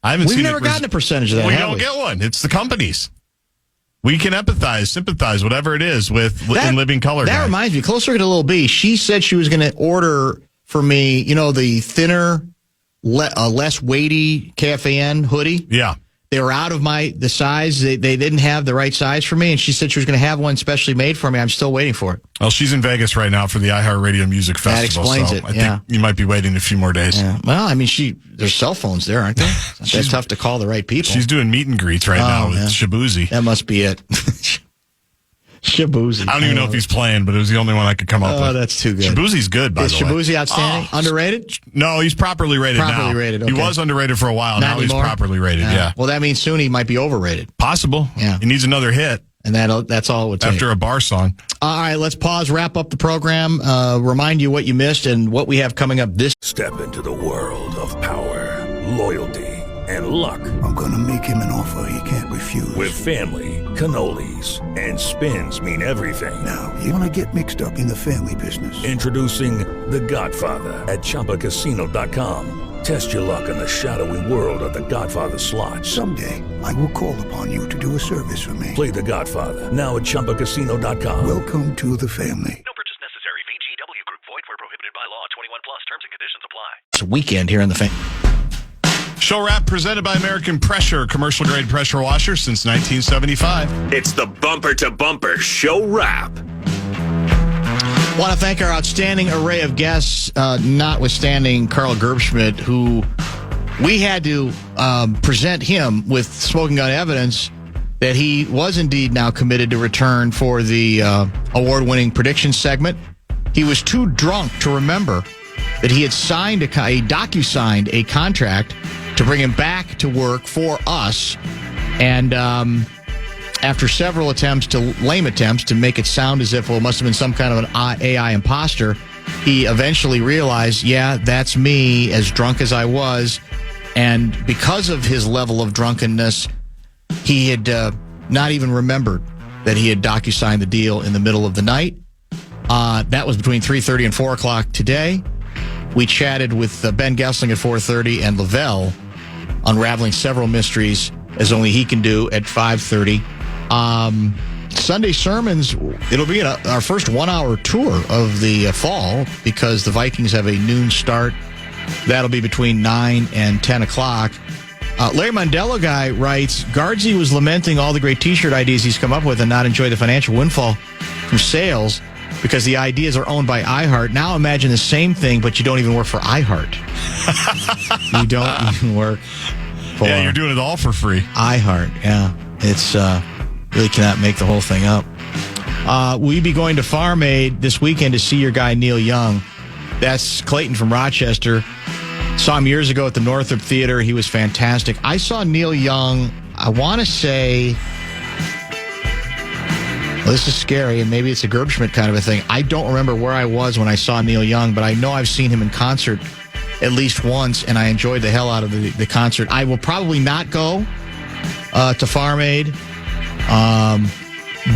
I haven't seen it. We've never gotten a percentage of that. We don't get one. It's the companies. We can empathize, sympathize, whatever it is with in living color. That reminds me, closer to Little B, she said she was going to order for me, the thinner, less weighty KFAN hoodie. Yeah. They were out of the size. They didn't have the right size for me, and she said she was going to have one specially made for me. I'm still waiting for it. Well, she's in Vegas right now for the iHeartRadio Music Festival. That explains it. I think you might be waiting a few more days. Yeah. Well, I mean, there's cell phones there, aren't there? It's tough to call the right people. She's doing meet and greets right now with Shabuzi. That must be it. Shabuzi. I don't even know if he's playing, but it was the only one I could come up with. Oh, that's too good. Shabuzi's good, by the way. Is Shabuzi outstanding? Underrated? No, he's properly rated now. Properly rated, okay. He was underrated for a while. Not now anymore? He's properly rated, yeah. Well, that means soon he might be overrated. Possible. Yeah. He needs another hit. And that's all it would take. After a bar song. All right, let's pause, wrap up the program, remind you what you missed and what we have coming up this. Step into the world of power, loyalty, and luck. I'm going to make him an offer he can't refuse. With family, cannolis, and spins mean everything. Now, you want to get mixed up in the family business. Introducing The Godfather at ChumbaCasino.com. Test your luck in the shadowy world of The Godfather slot. Someday, I will call upon you to do a service for me. Play The Godfather now at ChumbaCasino.com. Welcome to the family. No purchase necessary. VGW Group. Void where prohibited by law. 21 plus. Terms and conditions apply. It's a weekend here in the family. Show wrap presented by American Pressure, commercial grade pressure washer since 1975. It's the bumper to bumper show wrap. Want to thank our outstanding array of guests, notwithstanding Carl Gerbschmidt, who we had to present him with smoking gun evidence that he was indeed now committed to return for the award-winning prediction segment. He was too drunk to remember that he had signed docu-signed a contract to bring him back to work for us. And after several lame attempts to make it sound as if, well, it must have been some kind of an AI imposter, he eventually realized, yeah, that's me, as drunk as I was. And because of his level of drunkenness, he had not even remembered that he had DocuSigned the deal in the middle of the night. That was between 3:30 and 4 o'clock today. We chatted with Ben Gessling at 4:30 and Lavelle, unraveling several mysteries as only he can do at 5:30. Sunday sermons, it'll be our first 1-hour tour of the fall because the Vikings have a noon start. That'll be between 9 and 10 o'clock. Larry Mondello guy writes, Gaardsy was lamenting all the great T-shirt ideas he's come up with and not enjoy the financial windfall from sales because the ideas are owned by iHeart. Now imagine the same thing, but you don't even work for iHeart. You don't even work for you're doing it all for free. iHeart, yeah. It's really cannot make the whole thing up. We'll be going to Farm Aid this weekend to see your guy Neil Young. That's Clayton from Rochester. Saw him years ago at the Northrop Theater. He was fantastic. I saw Neil Young, I want to say, well, this is scary, and maybe it's a Gerbschmidt kind of a thing. I don't remember where I was when I saw Neil Young, but I know I've seen him in concert at least once, and I enjoyed the hell out of the concert. I will probably not go to Farm Aid,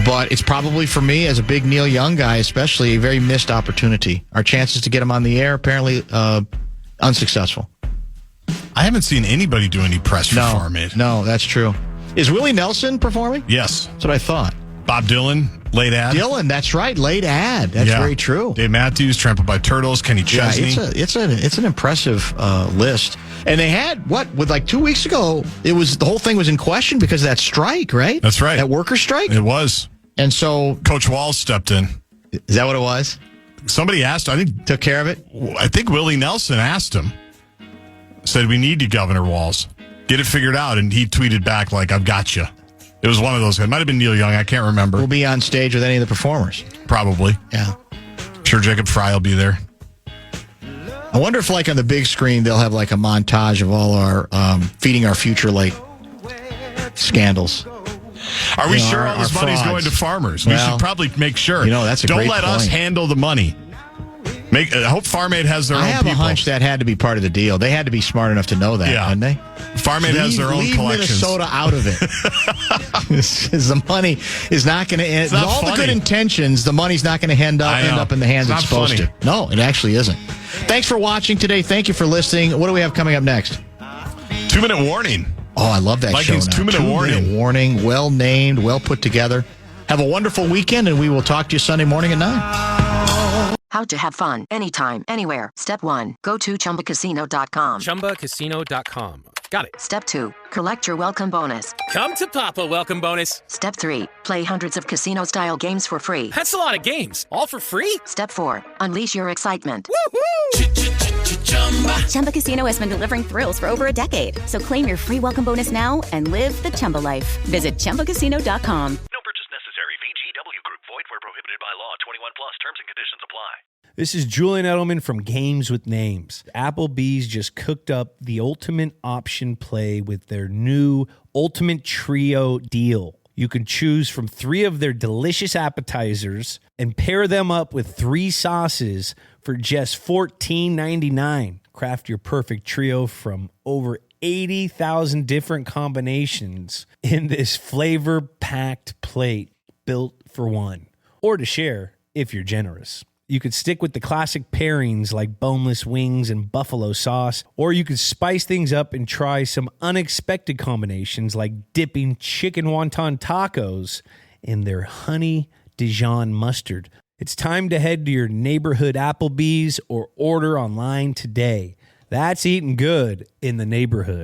but it's probably for me, as a big Neil Young guy especially, a very missed opportunity. Our chances to get him on the air, apparently unsuccessful. I haven't seen anybody do any press for Farm Aid. No, that's true. Is Willie Nelson performing? Yes. That's what I thought. Bob Dylan, late ad. Dylan, that's right, late ad. That's very true. Dave Matthews, Trampled by Turtles, Kenny Chesney. Yeah, it's an impressive list. And they had, with like 2 weeks ago, the whole thing was in question because of that strike, right? That's right. That worker strike? It was. And so Coach Walls stepped in. Is that what it was? Somebody asked, I think. Took care of it? I think Willie Nelson asked him. Said, we need you, Governor Walls. Get it figured out. And he tweeted back, like, I've got you. It was one of those guys. It might have been Neil Young. I can't remember. We'll be on stage with any of the performers. Probably. Yeah. I'm sure Jacob Fry will be there. I wonder if, like, on the big screen, they'll have, like, a montage of all our Feeding Our Future, like, scandals. Are we sure all this money's going to farmers? We should probably make sure. That's a great Don't let us handle the money. I hope Farm Aid has their own people. I have a hunch that had to be part of the deal. They had to be smart enough to know that, hadn't they? Farm Aid has their own collections. Leave Minnesota out of it. The money is not going to end. With all the good intentions, the money's not going to end up in the hands it's supposed to. No, it actually isn't. Thanks for watching today. Thank you for listening. What do we have coming up next? 2-minute warning. Oh, I love that Vikings show now. 2-minute warning. 2-minute warning. Well named, well put together. Have a wonderful weekend, and we will talk to you Sunday morning at 9. How to have fun anytime, anywhere. Step 1. Go to ChumbaCasino.com. ChumbaCasino.com. Got it. Step 2. Collect your welcome bonus. Come to Papa Welcome Bonus. Step 3. Play hundreds of casino-style games for free. That's a lot of games. All for free? Step 4. Unleash your excitement. Chumba Casino has been delivering thrills for over a decade. So claim your free welcome bonus now and live the Chumba life. Visit ChumbaCasino.com. No purchase necessary. VGW Group. Void where prohibited by law. 21 plus. Terms and conditions apply. This is Julian Edelman from Games with Names. Applebee's just cooked up the ultimate option play with their new Ultimate Trio deal. You can choose from 3 of their delicious appetizers and pair them up with 3 sauces for just $14.99. Craft your perfect trio from over 80,000 different combinations in this flavor-packed plate built for one, or to share if you're generous. You could stick with the classic pairings like boneless wings and buffalo sauce, or you could spice things up and try some unexpected combinations like dipping chicken wonton tacos in their honey Dijon mustard. It's time to head to your neighborhood Applebee's or order online today. That's eating good in the neighborhood.